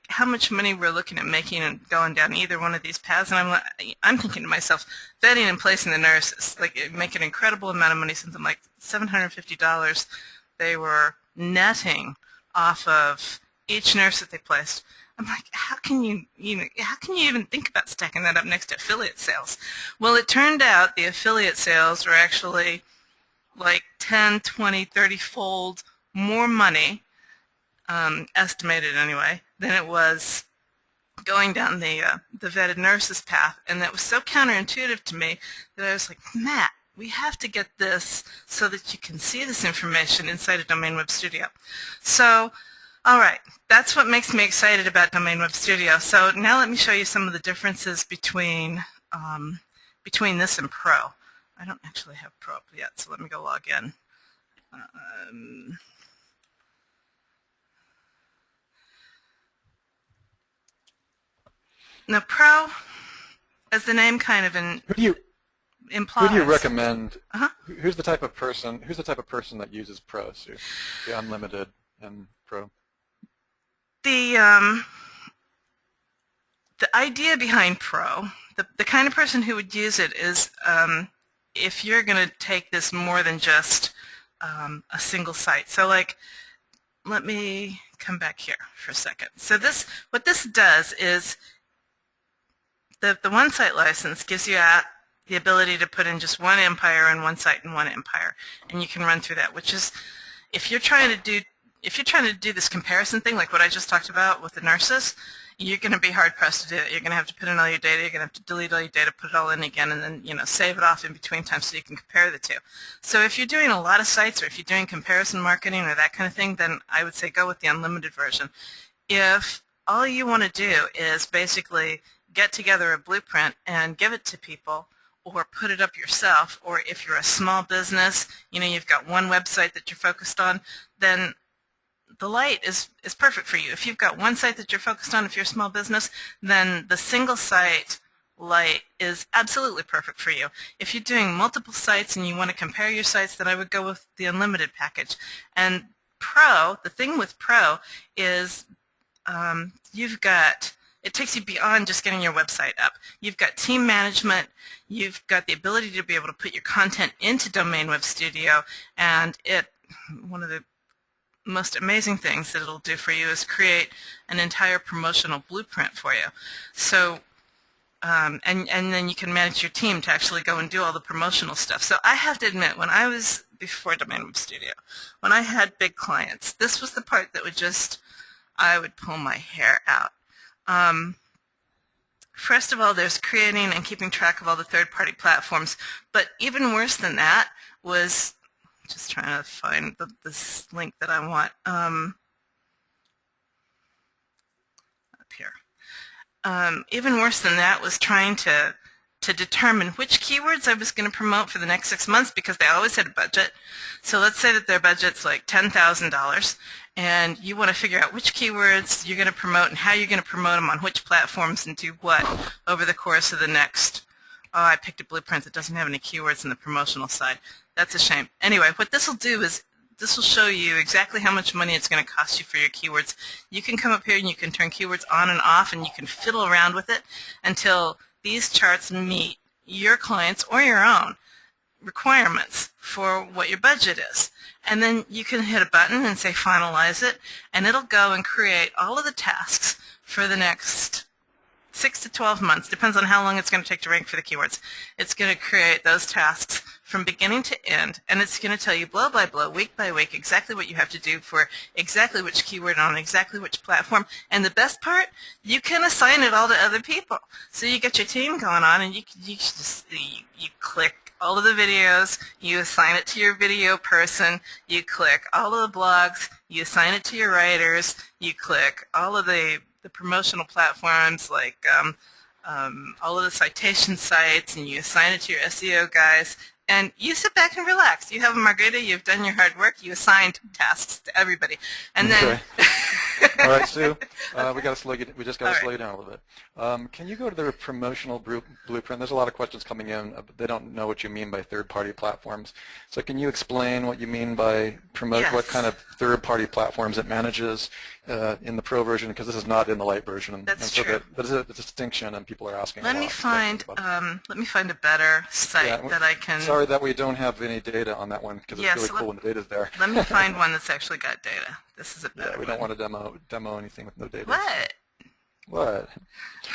how much money we're looking at making and going down either one of these paths?" And I'm thinking to myself, vetting and placing the nurses, like it make an incredible amount of money, something like $750 they were netting off of each nurse that they placed. I'm like, how can you even think about stacking that up next to affiliate sales? Well, it turned out the affiliate sales were actually like 10, 20, 30-fold more money, estimated anyway, than it was going down the vetted nurses path. And that was so counterintuitive to me that I was like, Matt, we have to get this so that you can see this information inside of Domain Web Studio. So, all right, that's what makes me excited about Domain Web Studio. So now let me show you some of the differences between this and Pro. I don't actually have Pro up yet, so let me go log in. Now, Pro, as the name kind of implies. Who do you recommend? Who's the type of person? Who's the type of person that uses Pro? So the unlimited and Pro. The idea behind Pro, the kind of person who would use it is if you're going to take this more than just a single site. So, like, let me come back here for a second. So what this does is the one site license gives you the ability to put in just one empire and one site and one empire, and you can run through that. Which is, if you're trying to do this comparison thing, like what I just talked about with the nurses, you're going to be hard pressed to do it. You're going to have to put in all your data. You're going to have to delete all your data, put it all in again, and then save it off in between times so you can compare the two. So if you're doing a lot of sites, or if you're doing comparison marketing or that kind of thing, then I would say go with the unlimited version. If all you want to do is basically get together a blueprint and give it to people, or put it up yourself, or if you're a small business, you've got one website that you're focused on, then the Lite is perfect for you. If you've got one site that you're focused on, if you're a small business, then the single site Lite is absolutely perfect for you. If you're doing multiple sites and you want to compare your sites, then I would go with the unlimited package. And Pro, the thing with Pro is it takes you beyond just getting your website up. You've got team management, you've got the ability to be able to put your content into Domain Web Studio, and one of the most amazing things that it'll do for you is create an entire promotional blueprint for you. So, and then you can manage your team to actually go and do all the promotional stuff. So I have to admit, when I was before Domain Web Studio, when I had big clients, this was the part that I would pull my hair out. First of all, there's creating and keeping track of all the third-party platforms, but even worse than that was, just trying to find this link that I want, up here. Even worse than that was trying to determine which keywords I was going to promote for the next 6 months, because they always had a budget. So let's say that their budget's like $10,000, and you want to figure out which keywords you're going to promote and how you're going to promote them on which platforms and do what over the course of the next, I picked a blueprint that doesn't have any keywords in the promotional side. That's a shame. Anyway, what this will do is this will show you exactly how much money it's going to cost you for your keywords. You can come up here and you can turn keywords on and off, and you can fiddle around with it until these charts meet your clients or your own requirements for what your budget is. And then you can hit a button and say finalize it, and it'll go and create all of the tasks for the next 6 to 12 months, depends on how long it's going to take to rank for the keywords. It's going to create those tasks from beginning to end, and it's going to tell you blow by blow, week by week, exactly what you have to do for exactly which keyword on exactly which platform. And the best part, you can assign it all to other people. So you get your team going on, and you click all of the videos, you assign it to your video person, you click all of the blogs, you assign it to your writers, you click all of the promotional platforms like all of the citation sites, and you assign it to your SEO guys, and you sit back and relax. You have a margarita, you've done your hard work, you assigned tasks to everybody. And then All right, Sue, we just got to slow you down a little bit. Can you go to the promotional blueprint? There's a lot of questions coming in, but they don't know what you mean by third-party platforms. So can you explain what you mean by what kind of third-party platforms it manages in the Pro version? Because this is not in the Lite version. That's true. That is a distinction, and people are asking. Let me find a better site that I can. Sorry that we don't have any data on that one, because it's really cool when the data's there. Let me find one that's actually got data. This is a better one. We don't want to demo anything with no data. What?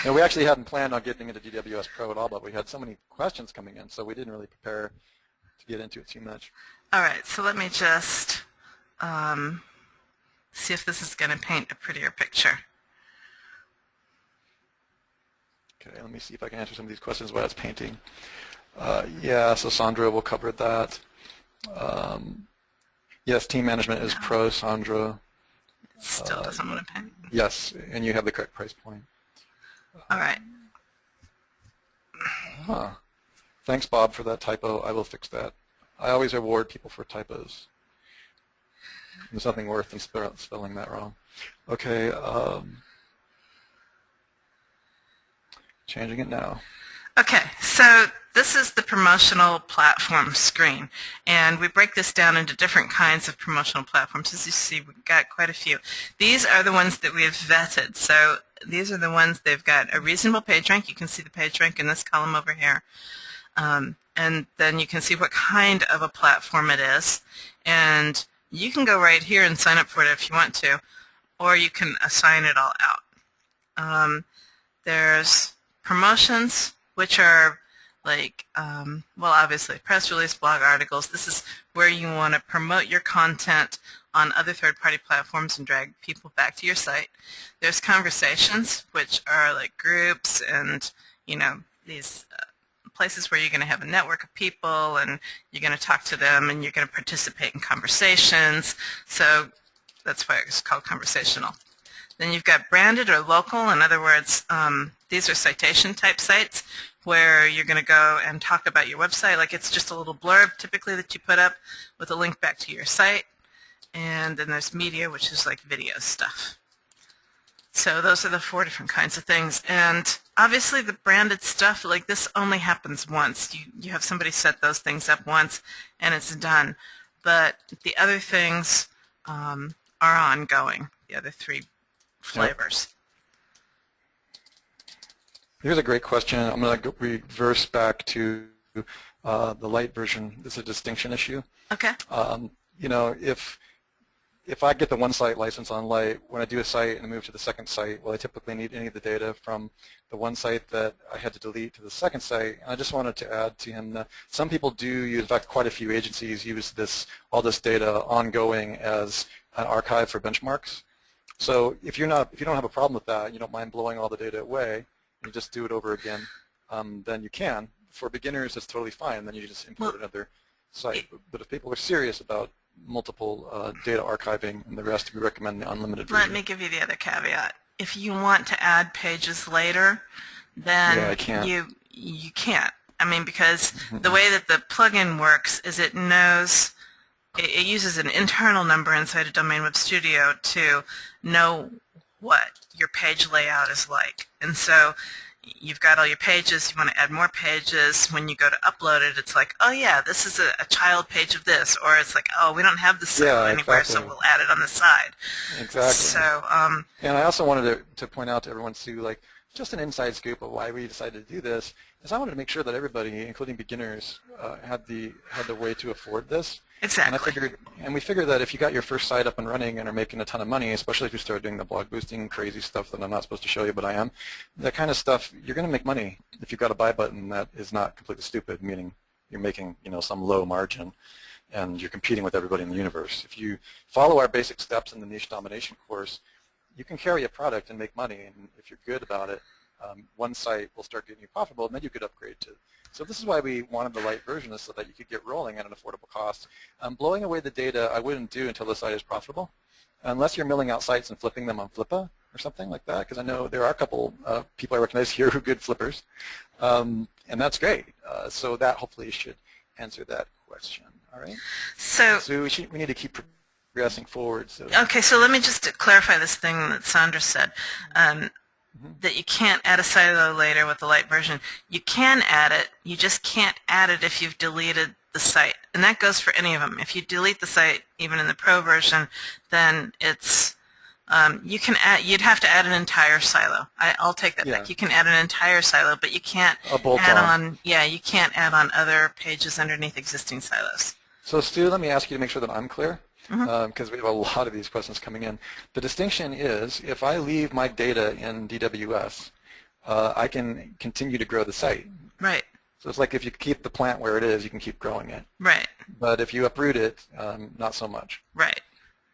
No, we actually hadn't planned on getting into DWS Pro at all, but we had so many questions coming in, so we didn't really prepare to get into it too much. All right, so let me just see if this is going to paint a prettier picture. Okay, let me see if I can answer some of these questions while it's painting. Yeah, so Sandra will cover that. Yes, team management is Pro, Sandra. It still doesn't want to paint. Yes, and you have the correct price point. All right. Thanks, Bob, for that typo. I will fix that. I always reward people for typos. There's nothing worse than spelling that wrong. Okay. Changing it now. Okay, so this is the promotional platform screen, and we break this down into different kinds of promotional platforms. As you see, we've got quite a few. These are the ones that we have vetted. So these are the ones they've got a reasonable page rank. You can see the page rank in this column over here. And then you can see what kind of a platform it is. And you can go right here and sign up for it if you want to, or you can assign it all out. There's promotions, which are like, well, obviously, press release, blog articles. This is where you want to promote your content on other third-party platforms and drag people back to your site. There's conversations, which are like groups and, these places where you're going to have a network of people and you're going to talk to them and you're going to participate in conversations. So that's why it's called conversational. Then you've got branded or local. In other words, these are citation type sites where you're going to go and talk about your website. Like it's just a little blurb typically that you put up with a link back to your site. and then there's media, which is like video stuff. So those are the 4 different kinds of things. And obviously the branded stuff, like this only happens once. You have somebody set those things up once and it's done. But the other things are ongoing, the other 3 flavors. Here's a great question. I'm going to reverse back to the light version. This is a distinction issue. Okay. You know, if I get the one site license on Light, when I do a site and I move to the second site, well, I typically need any of the data from the one site that I had to delete to the second site. And I just wanted to add to him that some people do use, in fact, quite a few agencies use all this data ongoing as an archive for benchmarks. So if you don't have a problem with that, you don't mind blowing all the data away, and you just do it over again, then you can. For beginners, it's totally fine. Then you just import another site. But if people are serious about multiple data archiving and the rest, we recommend the unlimited version. Let me give you the other caveat. If you want to add pages later, then you can't. I mean, because the way that the plugin works is it knows, it uses an internal number inside of Domain Web Studio to know what your page layout is like. And so you've got all your pages, you want to add more pages. When you go to upload it, it's like, oh yeah, this is a child page of this, or it's like, oh, we don't have this silo anywhere, so we'll add it on the side. Exactly. So, and I also wanted to point out to everyone too, like, just an inside scoop of why we decided to do this is I wanted to make sure that everybody, including beginners, had the way to afford this. Exactly. And we figured that if you got your first site up and running and are making a ton of money, especially if you start doing the blog boosting crazy stuff that I'm not supposed to show you, but I am, that kind of stuff, you're going to make money if you've got a buy button that is not completely stupid, meaning you're making, you know, some low margin and you're competing with everybody in the universe. If you follow our basic steps in the niche domination course, you can carry a product and make money, and if you're good about it, one site will start getting you profitable, and then you could upgrade to. So this is why we wanted the light version, is so that you could get rolling at an affordable cost. Blowing away the data I wouldn't do until the site is profitable, unless you're milling out sites and flipping them on Flippa or something like that, because I know there are a couple people I recognize here who are good flippers, and that's great. So that hopefully should answer that question. All right. So we need to keep progressing forward. So. Okay, so let me just clarify this thing that Sandra said. That you can't add a silo later with the light version. You can add it, you just can't add it if you've deleted the site. And that goes for any of them. If you delete the site, even in the pro version, then it's, you'd have to add an entire silo. I'll take that back. You can add an entire silo, but you can't add on, you can't add on other pages underneath existing silos. So Stu, let me ask you to make sure that I'm clear. Because we have a lot of these questions coming in. The distinction is, if I leave my data in DWS, I can continue to grow the site. Right. So it's like if you keep the plant where it is, you can keep growing it. Right. But if you uproot it, not so much. Right.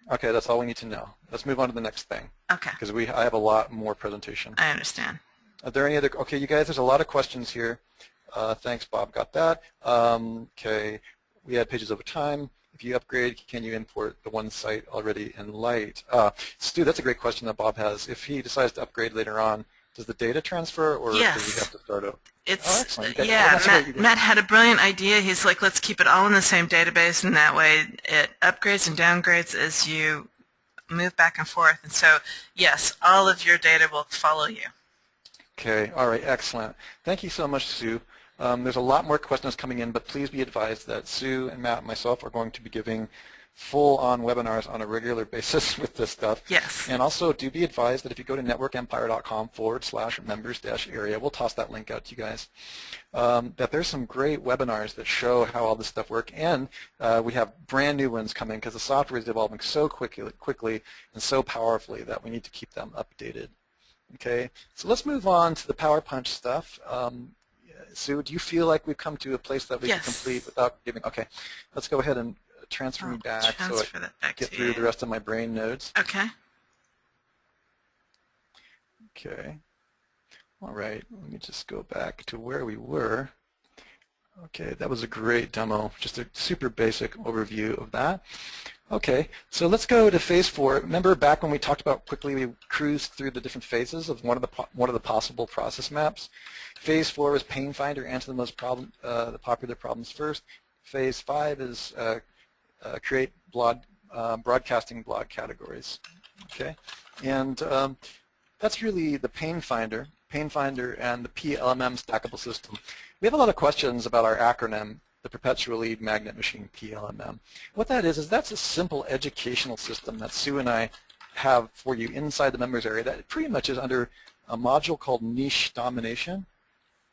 Okay, that's all we need to know. Let's move on to the next thing. Okay. Because I have a lot more presentation. I understand. Are there any other? Okay, you guys, there's a lot of questions here. Thanks, Bob. Got that. Okay, we add pages over time. If you upgrade, can you import the one site already in Light? Stu, that's a great question that Bob has. If he decides to upgrade later on, does the data transfer, or does he have to start over? It's, Matt had a brilliant idea. He's like, let's keep it all in the same database, and that way it upgrades and downgrades as you move back and forth. And so, yes, all of your data will follow you. Okay, all right, excellent. Thank you so much, Sue. There's a lot more questions coming in, but please be advised that Sue and Matt and myself are going to be giving full-on webinars on a regular basis with this stuff. Yes. And also do be advised that if you go to networkempire.com/members-area, we'll toss that link out to you guys, that there's some great webinars that show how all this stuff works. And we have brand new ones coming because the software is evolving so quickly and so powerfully that we need to keep them updated. Okay, so let's move on to the PowerPunch stuff. Sue, do you feel like we've come to a place that we can complete without giving? Okay, let's go ahead and transfer me back so I get through the rest of my brain nodes. Okay. Okay. All right, let me just go back to where we were. Okay, that was a great demo, just a super basic overview of that. Okay, so let's go to phase 4. Remember back when we talked about quickly, we cruised through the different phases of one of the possible process maps. Phase 4 was Pain Finder, answer the most the popular problems first. Phase 5 is create broadcasting blog categories. Okay, and that's really the Pain Finder and the PLMM stackable system. We have a lot of questions about our acronym, the Perpetual Lead Magnet Machine, PLMM. What that is that's a simple educational system that Sue and I have for you inside the members area that pretty much is under a module called Niche Domination.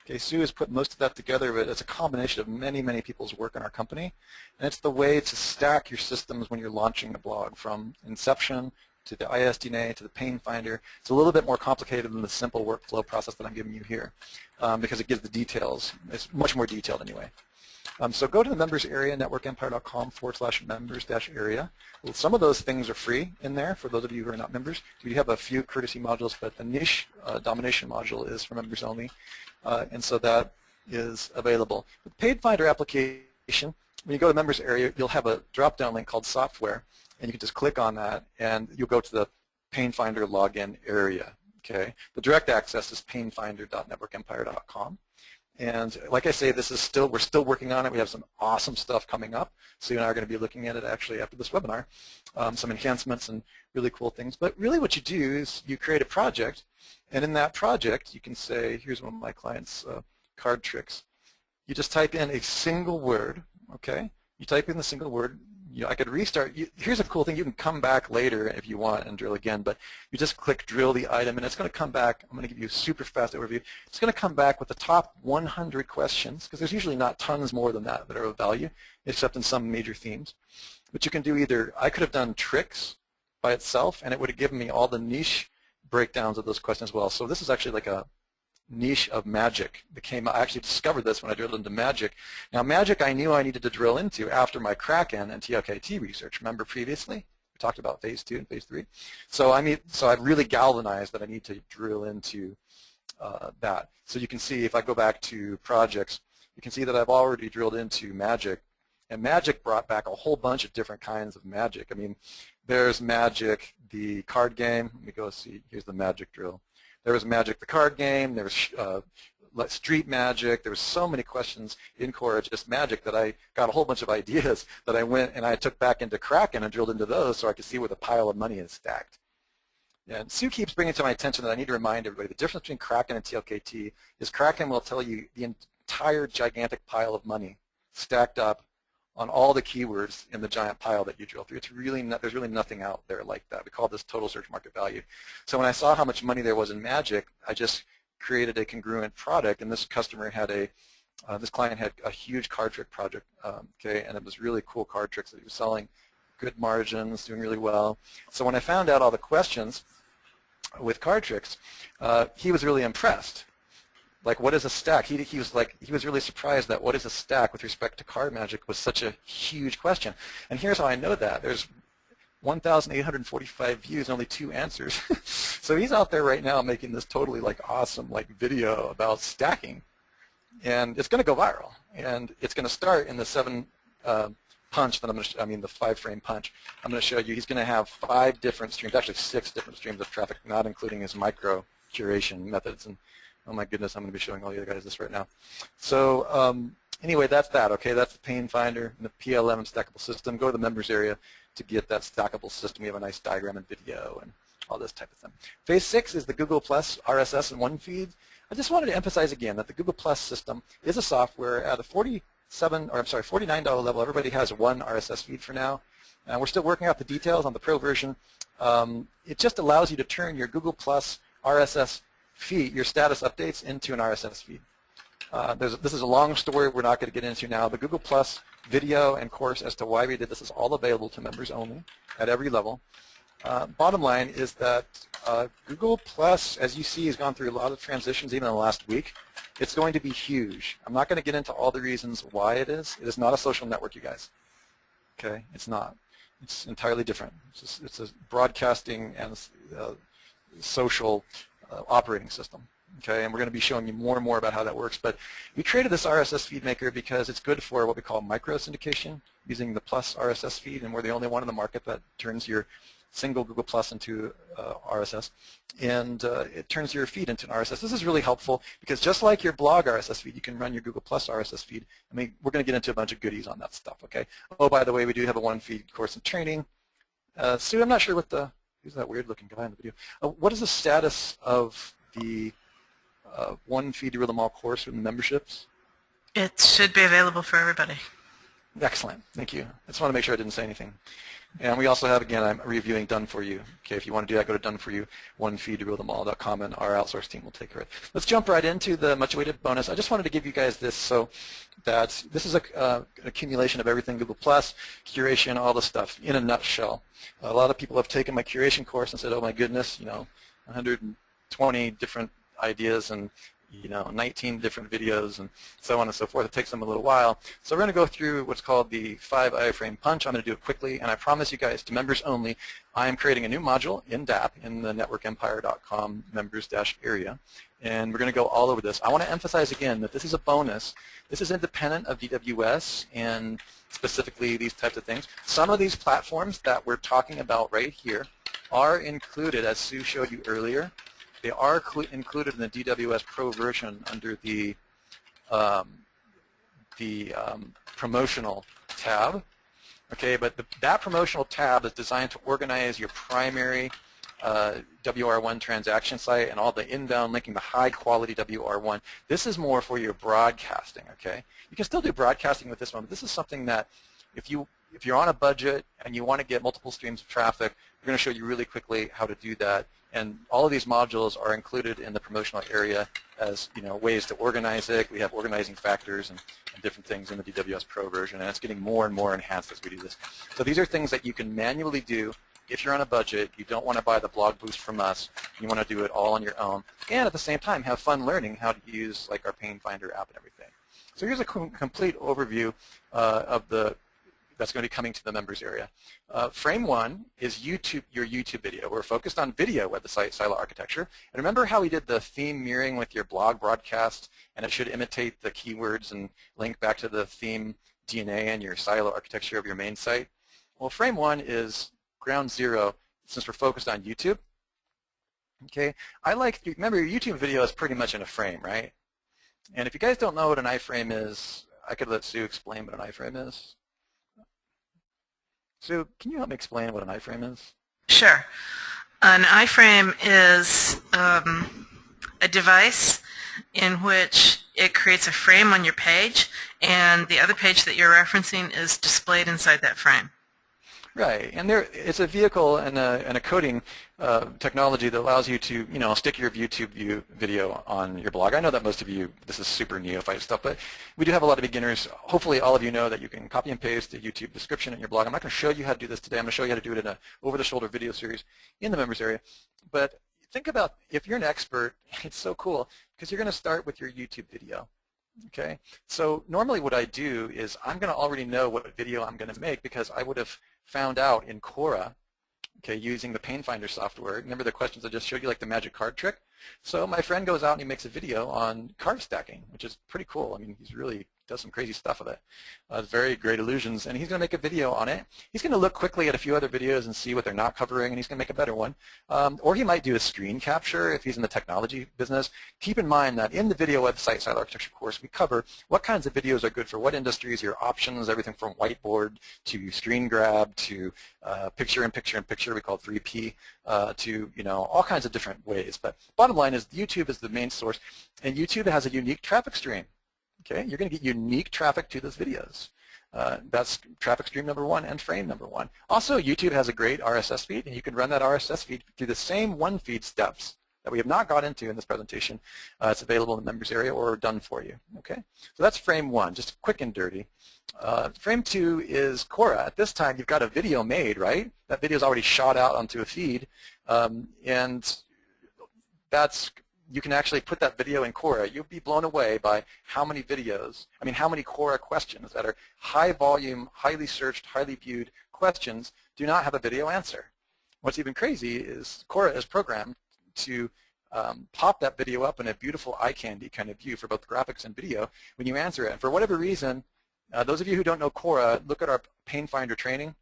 Okay, Sue has put most of that together, but it's a combination of many, many people's work in our company. And it's the way to stack your systems when you're launching a blog, from inception to the ISDNA to the Pain Finder. It's a little bit more complicated than the simple workflow process that I'm giving you here because it gives the details. It's much more detailed anyway. So go to the members area, networkempire.com/members-area. Well, some of those things are free in there for those of you who are not members. We have a few courtesy modules, but the niche domination module is for members only. And so that is available. The Paid Finder application, when you go to the members area, you'll have a drop-down link called software, and you can just click on that, and you'll go to the Pain Finder login area. Okay. The direct access is painfinder.networkempire.com. And like I say, we're still working on it. We have some awesome stuff coming up. Sue and I are going to be looking at it actually after this webinar, some enhancements and really cool things. But really what you do is you create a project, and in that project you can say, here's one of my clients' card tricks. You just type in a single word, okay? You type in the single word. I could restart. Here's a cool thing. You can come back later if you want and drill again, but you just click drill the item, and it's going to come back. I'm going to give you a super fast overview. It's going to come back with the top 100 questions, because there's usually not tons more than that are of value, except in some major themes. But you can do either, I could have done tricks by itself, and it would have given me all the niche breakdowns of those questions as well. So this is actually like a niche of magic. I actually discovered this when I drilled into magic. Now magic I knew I needed to drill into after my Kraken and TLKT research. Remember previously we talked about phase 2 and phase 3. So I've really galvanized that I need to drill into that. So you can see if I go back to projects, you can see that I've already drilled into magic, and magic brought back a whole bunch of different kinds of magic. I mean, there's magic, the card game. Let me go see. Here's the magic drill. There was Magic the card game, there was street magic, there was so many questions in core of just magic that I got a whole bunch of ideas that I went and I took back into Kraken and drilled into those so I could see where the pile of money is stacked. And Sue keeps bringing to my attention that I need to remind everybody the difference between Kraken and TLKT is Kraken will tell you the entire gigantic pile of money stacked up on all the keywords in the giant pile that you drill through. It's really there's really nothing out there like that. We call this total search market value. So when I saw how much money there was in magic, I just created a congruent product, and this customer had this client had a huge card trick project, okay, and it was really cool card tricks that he was selling, good margins, doing really well. So when I found out all the questions with card tricks, he was really impressed. Like, what is a stack? He was really surprised that what is a stack with respect to card magic was such a huge question. And here's how I know that. There's 1,845 views and only 2 answers. So he's out there right now making this totally awesome video about stacking. And it's going to go viral. And it's going to start in the 7 punch that the 5-frame punch. I'm going to show you. He's going to have 5 different streams, actually 6 different streams of traffic, not including his micro curation methods. And oh my goodness, I'm going to be showing all you guys this right now. So anyway, that's that, okay? That's the Pain Finder and the PLM and stackable system. Go to the members area to get that stackable system. We have a nice diagram and video and all this type of thing. Phase 6 is the Google Plus RSS and one feed. I just wanted to emphasize again that the Google Plus system is a software at a $49 level. Everybody has one RSS feed for now. We're still working out the details on the Pro version. It just allows you to turn your Google Plus RSS feed, your status updates, into an RSS feed. This is a long story we're not going to get into now. The Google Plus video and course as to why we did this is all available to members only at every level. Bottom line is that Google Plus, as you see, has gone through a lot of transitions even in the last week. It's going to be huge. I'm not going to get into all the reasons why it is. It is not a social network, you guys. Okay, it's not. It's entirely different. It's a broadcasting and social operating system. Okay, and we're going to be showing you more and more about how that works. But we created this RSS feed maker because it's good for what we call micro syndication using the Plus RSS feed, and we're the only one in the market that turns your single Google Plus into RSS, and it turns your feed into an RSS. This is really helpful because just like your blog RSS feed, you can run your Google Plus RSS feed. I mean, we're going to get into a bunch of goodies on that stuff, okay? Oh, by the way, we do have a one feed course and training. Sue, I'm not sure what who's that weird looking guy in the video? What is the status of the one feed to rule them all course with memberships? It should be available for everybody. Excellent, thank you. I just want to make sure I didn't say anything. And we also have, again, I'm reviewing Done For You. Okay, if you want to do that, go to Done For You, one feed to rule them all.com, and our outsource team will take care of it. Let's jump right into the much-awaited bonus. I just wanted to give you guys this so that this is an accumulation of everything Google+, curation, all the stuff in a nutshell. A lot of people have taken my curation course and said, oh my goodness, 120 different ideas and 19 different videos and so on and so forth. It takes them a little while. So we're going to go through what's called the 5 iframe punch. I'm going to do it quickly, and I promise you guys, to members only, I am creating a new module in DAP, in the networkempire.com members-area, and we're going to go all over this. I want to emphasize again that this is a bonus. This is independent of DWS and specifically these types of things. Some of these platforms that we're talking about right here are included, as Sue showed you earlier. They are included in the DWS Pro version under the promotional tab. Okay, but that promotional tab is designed to organize your primary WR1 transaction site and all the inbound linking, the high quality WR1. This is more for your broadcasting. Okay, you can still do broadcasting with this one, but this is something that if you're on a budget and you want to get multiple streams of traffic, we're going to show you really quickly how to do that. And all of these modules are included in the promotional area as ways to organize it. We have organizing factors and different things in the DWS Pro version, and it's getting more and more enhanced as we do this. So these are things that you can manually do if you're on a budget. You don't want to buy the blog boost from us. You want to do it all on your own, and at the same time have fun learning how to use like our Pain Finder app and everything. So here's a complete overview of that's going to be coming to the members area. Frame 1 is your YouTube video. We're focused on video website silo architecture. And remember how we did the theme mirroring with your blog broadcast, and it should imitate the keywords and link back to the theme DNA and your silo architecture of your main site? Well, Frame 1 is ground zero since we're focused on YouTube. Okay, remember your YouTube video is pretty much in a frame, right? And if you guys don't know what an iframe is, I could let Sue explain what an iframe is. Sue, can you help me explain what an iframe is? Sure. An iframe is a device in which it creates a frame on your page, and the other page that you're referencing is displayed inside that frame. Right, and it's a vehicle and a coding technology that allows you to, stick your YouTube video on your blog. I know that most of you, this is super neophyte stuff, but we do have a lot of beginners. Hopefully all of you know that you can copy and paste the YouTube description in your blog. I'm not going to show you how to do this today. I'm going to show you how to do it in an over-the-shoulder video series in the members area. But think about if you're an expert, it's so cool because you're going to start with your YouTube video. Okay, so normally what I do is I'm going to already know what video I'm going to make because I would have found out in Quora, okay, using the Pain Finder software. Remember the questions I just showed you, like the magic card trick? So my friend goes out and he makes a video on card stacking, which is pretty cool. I mean, he's really does some crazy stuff with it. It's very great illusions, and he's going to make a video on it. He's going to look quickly at a few other videos and see what they're not covering, and he's going to make a better one. Or he might do a screen capture if he's in the technology business. Keep in mind that in the video website silo architecture course, we cover what kinds of videos are good for what industries, your options, everything from whiteboard to screen grab to picture-in-picture, we call it 3P, to all kinds of different ways. But bottom line is YouTube is the main source, and YouTube has a unique traffic stream. Okay, you're going to get unique traffic to those videos. That's traffic stream number 1 and frame number 1. Also, YouTube has a great RSS feed, and you can run that RSS feed through the same one feed steps that we have not got into in this presentation. It's available in the members area or done for you. Okay, so that's frame 1, just quick and dirty. Frame 2 is Quora. At this time, you've got a video made, right? That video is already shot out onto a feed, and you can actually put that video in Quora. You'll be blown away by how many Quora questions that are high volume, highly searched, highly viewed questions do not have a video answer. What's even crazy is Quora is programmed to pop that video up in a beautiful eye candy kind of view for both graphics and video when you answer it. And for whatever reason, those of you who don't know Quora, look at our Pain Finder training.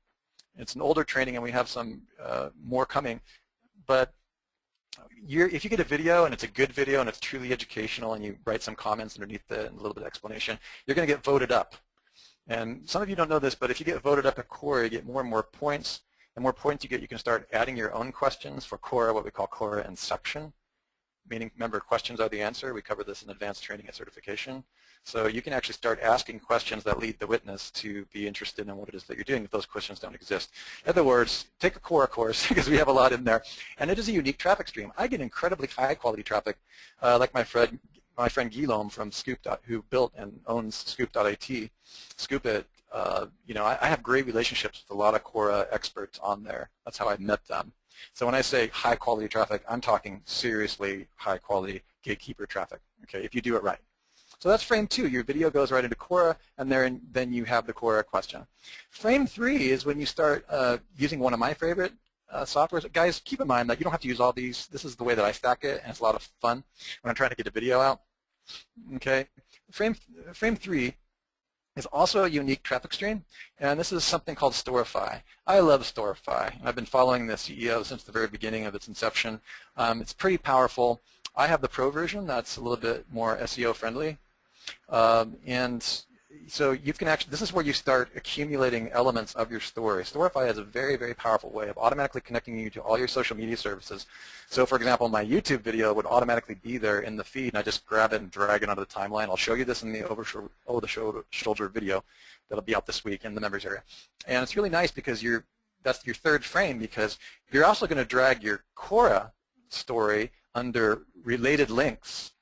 It's an older training, and we have some more coming. But if you get a video and it's a good video and it's truly educational and you write some comments underneath it and a little bit of explanation, you're going to get voted up. And some of you don't know this, but if you get voted up at Quora, you get more and more points, The more points you get, you can start adding your own questions for Quora, what we call Quora Inception. Meaning, remember, questions are the answer. We covered this in advanced training and certification. So you can actually start asking questions that lead the witness to be interested in what it is that you're doing if those questions don't exist. In other words, take a Quora course because we have a lot in there, and it is a unique traffic stream. I get incredibly high-quality traffic, like my friend Guillaume from Scoop, who built and owns Scoop.it. Scoop it. I have great relationships with a lot of Quora experts on there. That's how I met them. So when I say high-quality traffic, I'm talking seriously high-quality gatekeeper traffic, okay, if you do it right. So that's frame 2. Your video goes right into Quora, and then you have the Quora question. Frame 3 is when you start using one of my favorite softwares. Guys, keep in mind that you don't have to use all these. This is the way that I stack it, and it's a lot of fun when I'm trying to get a video out. Okay, frame 3 is also a unique traffic stream, and this is something called Storify. I love Storify, and I've been following the CEO since the very beginning of its inception. It's pretty powerful. I have the pro version that's a little bit more SEO friendly, and so you can actually, this is where you start accumulating elements of your story. Storify has a very, very powerful way of automatically connecting you to all your social media services. So for example, my YouTube video would automatically be there in the feed, and I just grab it and drag it onto the timeline. I'll show you this in the over-the-shoulder video that'll be out this week in the members area. And it's really nice because that's your third frame, because you're also going to drag your Quora story under related links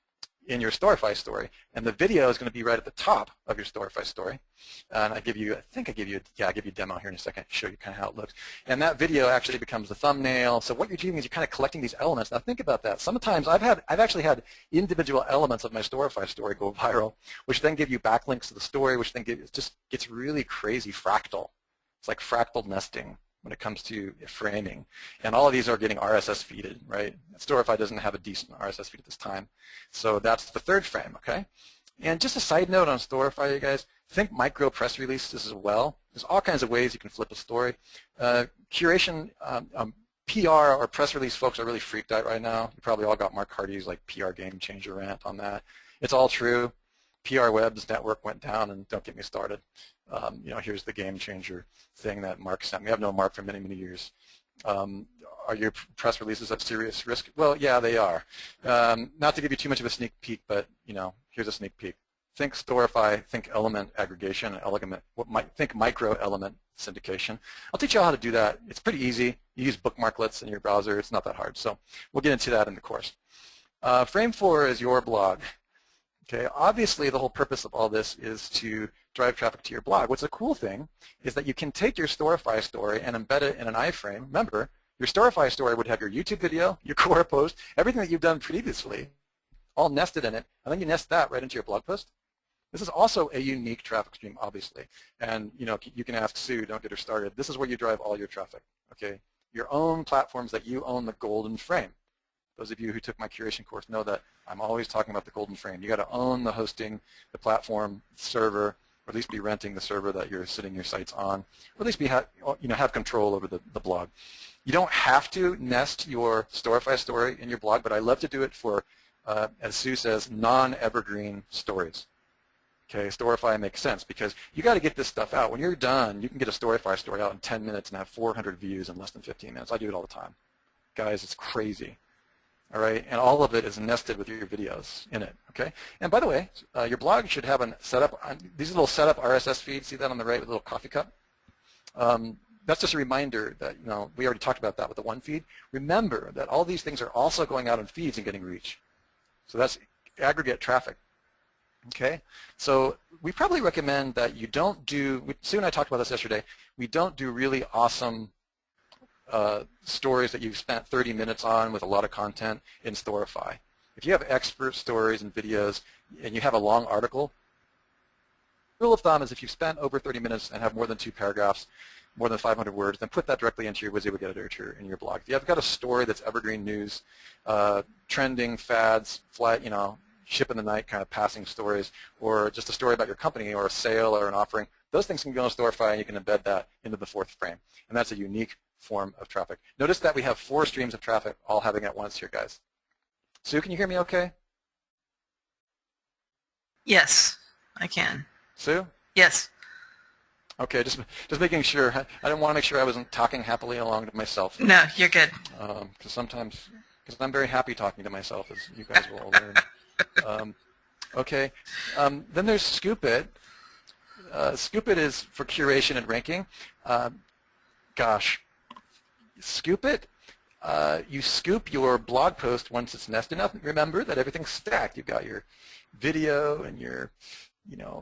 in your Storify story, and the video is going to be right at the top of your Storify story. And I give you a demo here in a second to show you kind of how it looks. And that video actually becomes the thumbnail. So what you're doing is you're kind of collecting these elements. Now think about that. Sometimes I've actually had individual elements of my Storify story go viral, which then give you backlinks to the story, which then it just gets really crazy fractal. It's like fractal nesting when it comes to framing. And all of these are getting RSS feeded, right? Storify doesn't have a decent RSS feed at this time. So that's the third frame, okay? And just a side note on Storify, you guys, think micro press releases as well. There's all kinds of ways you can flip a story. Curation, PR or press release folks are really freaked out right now. You probably all got Mark Hardy's like PR game changer rant on that. It's all true. PR Web's network went down, and don't get me started. Here's the game changer thing that Mark sent me. I've known Mark for many, many years. Are your press releases at serious risk? Well, yeah, they are. Not to give you too much of a sneak peek, but here's a sneak peek. Think Storify, think element aggregation, think micro element syndication. I'll teach you how to do that. It's pretty easy. You use bookmarklets in your browser. It's not that hard. So we'll get into that in the course. Frame 4 is your blog. Okay, obviously the whole purpose of all this is to drive traffic to your blog. What's the cool thing is that you can take your Storify story and embed it in an iframe. Remember, your Storify story would have your YouTube video, your Quora post, everything that you've done previously, all nested in it, and then you nest that right into your blog post. This is also a unique traffic stream, obviously. And you can ask Sue, don't get her started. This is where you drive all your traffic, okay? Your own platforms that you own the golden frame. Those of you who took my curation course know that I'm always talking about the golden frame. You got to own the hosting, the platform, server, or at least be renting the server that you're sitting your sites on, or at least have control over the blog. You don't have to nest your Storify story in your blog, but I love to do it for, as Sue says, non-evergreen stories. Okay, Storify makes sense because you got to get this stuff out. When you're done, you can get a Storify story out in 10 minutes and have 400 views in less than 15 minutes. I do it all the time. Guys, it's crazy. All right, and all of it is nested with your videos in it, okay? And by the way, your blog should have a setup, these little setup RSS feeds, see that on the right with a little coffee cup? That's just a reminder that, we already talked about that with the one feed. Remember that all these things are also going out in feeds and getting reach. So that's aggregate traffic, okay? So we probably recommend that you don't do, Sue and I talked about this yesterday, we don't do really awesome stories that you've spent 30 minutes on with a lot of content in Storify. If you have expert stories and videos and you have a long article, rule of thumb is if you've spent over 30 minutes and have more than 2 paragraphs, more than 500 words, then put that directly into your WYSIWYG editor in your blog. If you've got a story that's evergreen news, trending, fads, ship in the night kind of passing stories, or just a story about your company or a sale or an offering, those things can go in Storify and you can embed that into the 4th frame. And that's a unique form of traffic. Notice that we have 4 streams of traffic all happening at once here, guys. Sue, can you hear me okay? Yes, I can. Sue? Yes. Okay, just making sure. I didn't want to make sure I wasn't talking happily along to myself. No, you're good. Because sometimes, because I'm very happy talking to myself, as you guys will all learn. Okay, then there's Scoop It. Scoop It is for curation and ranking. Gosh, Scoop It. You scoop your blog post once it's nested up. Remember that everything's stacked. You've got your video and your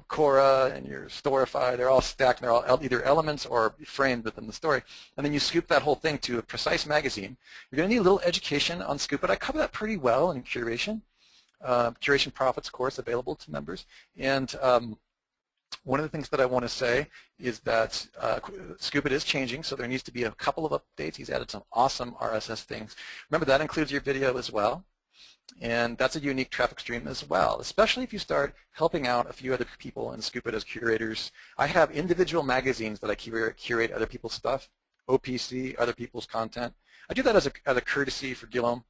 Quora and your Storify. They're all stacked. They're all either elements or framed within the story. And then you scoop that whole thing to a precise magazine. You're going to need a little education on Scoop It. I cover that pretty well in Curation. Curation Profits course available to members. And one of the things that I want to say is that Scoop It is changing, so there needs to be a couple of updates. He's added some awesome RSS things. Remember, that includes your video as well. And that's a unique traffic stream as well, especially if you start helping out a few other people and Scoop It as curators. I have individual magazines that I curate other people's stuff, OPC, other people's content. I do that as a courtesy for Guillaume.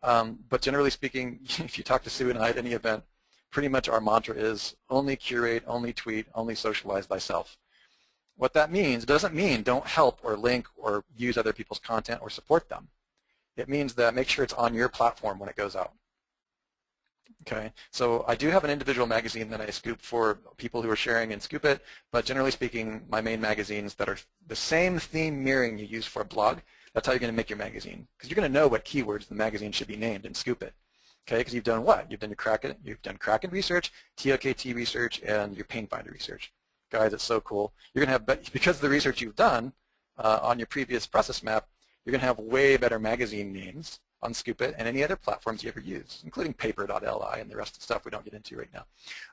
But generally speaking, if you talk to Sue and I at any event, pretty much our mantra is only curate, only tweet, only socialize thyself. What that means doesn't mean don't help or link or use other people's content or support them. It means that make sure it's on your platform when it goes out. Okay, so I do have an individual magazine that I scoop for people who are sharing in Scoop It, but generally speaking, my main magazines that are the same theme mirroring you use for a blog, that's how you're going to make your magazine. Because you're going to know what keywords the magazine should be named in Scoop It. Okay, because you've done what? You've done Kraken research, TOKT research, and your Pain Finder research. Guys, it's so cool. You're going to have, because of the research you've done on your previous process map, you're going to have way better magazine names on Scoop It and any other platforms you ever use, including paper.li and the rest of the stuff we don't get into right now.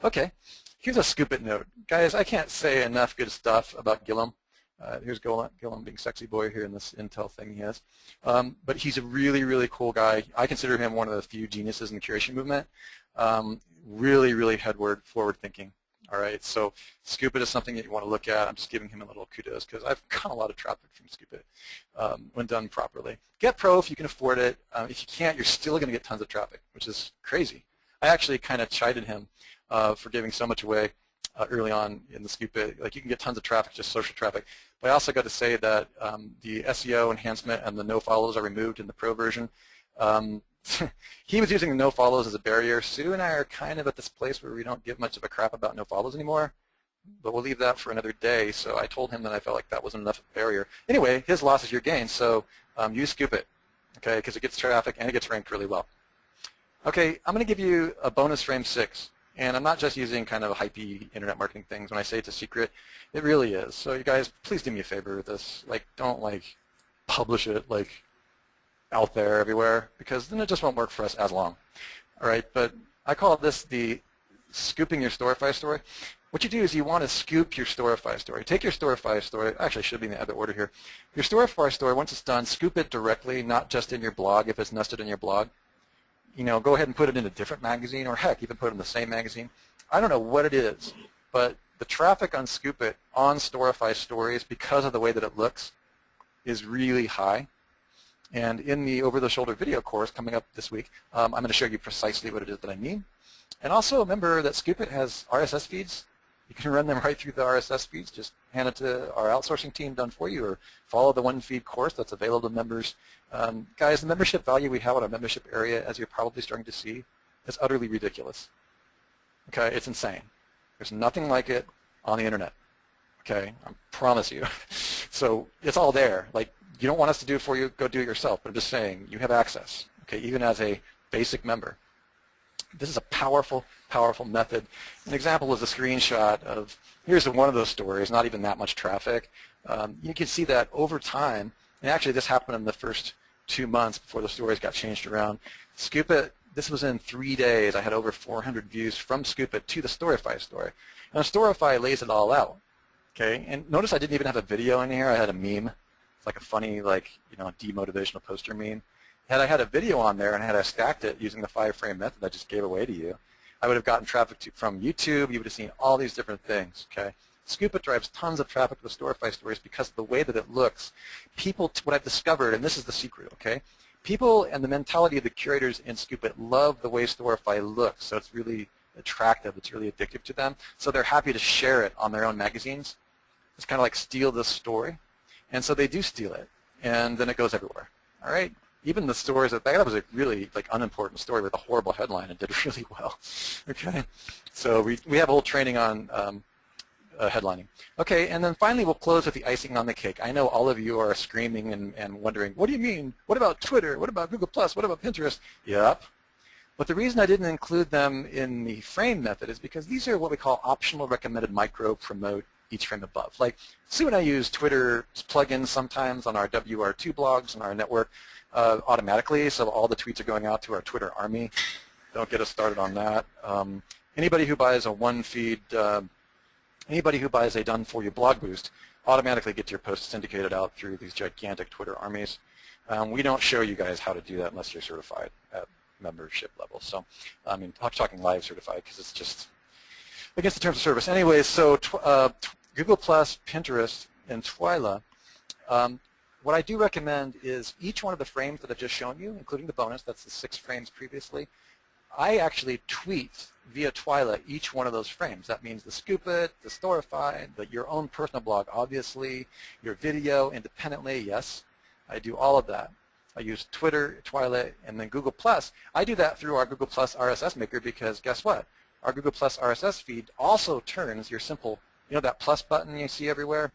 Okay, here's a Scoop It note. Guys, I can't say enough good stuff about Guillaume. Here's Guillaume being sexy boy here in this Intel thing he has. But he's a really, really cool guy. I consider him one of the few geniuses in the curation movement. Really, really forward thinking. All right, so Scoop It is something that you want to look at. I'm just giving him a little kudos because I've got a lot of traffic from Scoop It when done properly. Get Pro if you can afford it. If you can't, you're still going to get tons of traffic, which is crazy. I actually kind of chided him for giving so much away early on in the Scoop It. Like, you can get tons of traffic, just social traffic. But I also got to say that the SEO enhancement and the no follows are removed in the Pro version. He was using the no follows as a barrier. Sue and I are kind of at this place where we don't give much of a crap about no follows anymore, but we'll leave that for another day. So I told him that I felt like that wasn't enough of a barrier. Anyway, his loss is your gain, so use Scoop It, okay, because it gets traffic and it gets ranked really well. Okay, I'm going to give you a bonus frame 6, and I'm not just using kind of hypey internet marketing things. When I say it's a secret, it really is. So you guys, please do me a favor with this. Like, don't publish it out there everywhere, because then it just won't work for us as long. All right, but I call this the scooping your Storify story. What you do is you want to scoop your Storify story. Take your Storify story, actually it should be in the other order here. Your Storify story, once it's done, scoop it directly, not just in your blog if it's nested in your blog. Go ahead and put it in a different magazine, or heck, even put it in the same magazine. I don't know what it is, but the traffic on Scoop It on Storify stories, because of the way that it looks, is really high. And in the over-the-shoulder video course coming up this week, I'm going to show you precisely what it is that I mean. And also remember that Scoop It has RSS feeds. You can run them right through the RSS feeds. Just hand it to our outsourcing team done for you, or follow the one feed course that's available to members. Guys, the membership value we have on our membership area, as you're probably starting to see, is utterly ridiculous. Okay, it's insane. There's nothing like it on the internet. Okay, I promise you. So it's all there. You don't want us to do it for you, go do it yourself, but I'm just saying, you have access, okay, even as a basic member. This is a powerful, powerful method. An example is a screenshot of, here's one of those stories, not even that much traffic. You can see that over time, and actually this happened in the first 2 months before the stories got changed around. Scoop It, this was in 3 days. I had over 400 views from Scoop It to the Storify story. And Storify lays it all out, okay? And notice I didn't even have a video in here. I had a meme. It's like a funny, demotivational poster meme. Had I had a video on there and had I stacked it using the 5-frame method I just gave away to you, I would have gotten traffic from YouTube. You would have seen all these different things, okay? Scoop It drives tons of traffic to the Storify stories because of the way that it looks. People, what I've discovered, and this is the secret, okay? People and the mentality of the curators in Scoop It love the way Storify looks, so it's really attractive. It's really addictive to them. So they're happy to share it on their own magazines. is kind of like steal this story. And so they do steal it, and then it goes everywhere. All right? Even the stories that was a really like unimportant story with a horrible headline and did really well. Okay? So we have a whole training on headlining. Okay, and then finally we'll close with the icing on the cake. I know all of you are screaming and wondering, what do you mean? What about Twitter? What about Google+? What about Pinterest? Yep. But the reason I didn't include them in the frame method is because these are what we call optional recommended micro promote each frame above. Like Sue and I use Twitter plugins sometimes on our WR2 blogs and our network automatically, so all the tweets are going out to our Twitter army. Don't get us started on that. Anybody who buys a one-feed, anybody who buys a done-for-you blog boost automatically gets your posts syndicated out through these gigantic Twitter armies. We don't show you guys how to do that unless you're certified at membership level. So, I mean, I'm talking live certified because it's just against the terms of service. Anyways, so Google+, Pinterest, and Twyla, what I do recommend is each one of the frames that I've just shown you, including the bonus, that's the 6 frames previously, I actually tweet via Twyla each one of those frames. That means the Scoop It, the Storify, your own personal blog, obviously, your video independently, yes, I do all of that. I use Twitter, Twyla, and then Google+. I do that through our Google+ RSS maker because guess what? Our Google+ RSS feed also turns your simple, you know that plus button you see everywhere?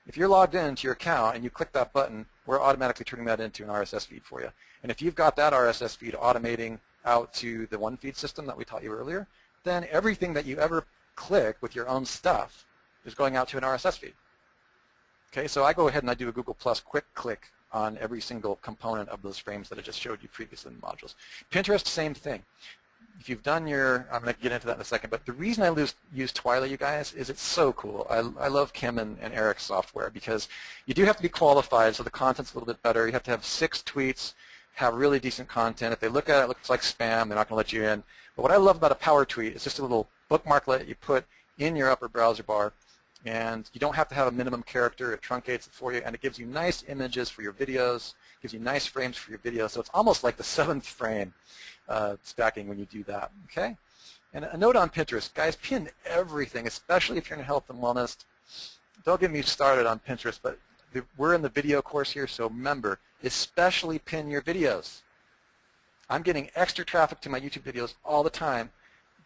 If you're logged into your account and you click that button, we're automatically turning that into an RSS feed for you. And if you've got that RSS feed automating out to the one feed system that we taught you earlier, then everything that you ever click with your own stuff is going out to an RSS feed. Okay, so I go ahead and I do a Google+ quick click on every single component of those frames that I just showed you previously in the modules. Pinterest, same thing. If you've done your, I'm going to get into that in a second, but the reason I use Twyla, you guys, is it's so cool. I love Kim and Eric's software because you do have to be qualified, so the content's a little bit better. You have to have 6 tweets, have really decent content. If they look at it, it looks like spam, they're not going to let you in. But what I love about a power tweet is just a little bookmarklet you put in your upper browser bar, and you don't have to have a minimum character. It truncates it for you, and it gives you nice images for your videos, gives you nice frames for your videos. So it's almost like the 7th frame stacking when you do that, okay? And a note on Pinterest, guys, pin everything, especially if you're in health and wellness. Don't get me started on Pinterest, but we're in the video course here, so remember, especially pin your videos. I'm getting extra traffic to my YouTube videos all the time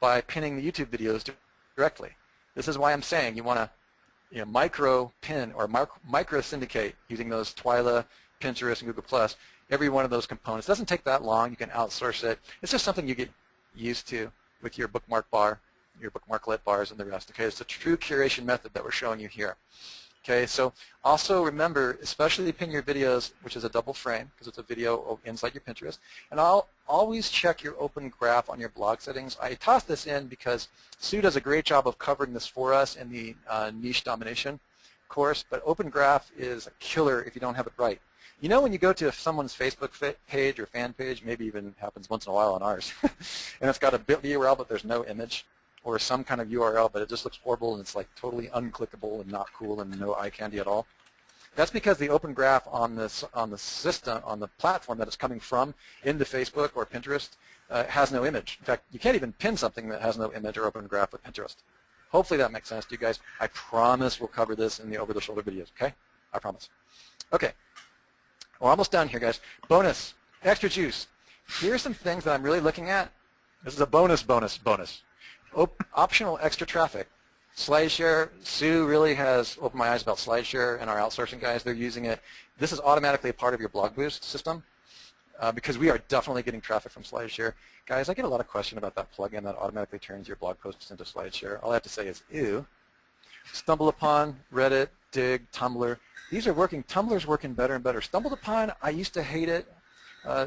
by pinning the YouTube videos directly. This is why I'm saying you want to micro pin or micro syndicate using those Twyla, Pinterest, and Google+, every one of those components. It doesn't take that long. You can outsource it. It's just something you get used to with your bookmark bar, your bookmarklet bars, and the rest. Okay, it's a true curation method that we're showing you here. Okay, so also remember, especially pin your videos, which is a double frame because it's a video inside your Pinterest. And I'll always check your open graph on your blog settings. I toss this in because Sue does a great job of covering this for us in the niche domination course, but open graph is a killer if you don't have it right. You know when you go to someone's Facebook page or fan page, maybe even happens once in a while on ours, and it's got a bit.ly URL but there's no image, or some kind of URL but it just looks horrible and it's like totally unclickable and not cool and no eye candy at all. That's because the open graph on the system, on the platform that it's coming from into Facebook or Pinterest has no image. In fact, you can't even pin something that has no image or open graph with Pinterest. Hopefully that makes sense to you guys. I promise we'll cover this in the over-the-shoulder videos, okay? I promise. Okay. We're almost done here, guys. Bonus, extra juice. Here's some things that I'm really looking at. This is a bonus. Optional extra traffic. SlideShare, Sue really has opened my eyes about SlideShare, and our outsourcing guys, they're using it. This is automatically a part of your blog boost system because we are definitely getting traffic from SlideShare. Guys, I get a lot of question about that plugin that automatically turns your blog posts into SlideShare. All I have to say is, ew. Stumble Upon, Reddit, Dig, Tumblr. These are working. Tumblr's working better and better. Stumbled Upon, I used to hate it.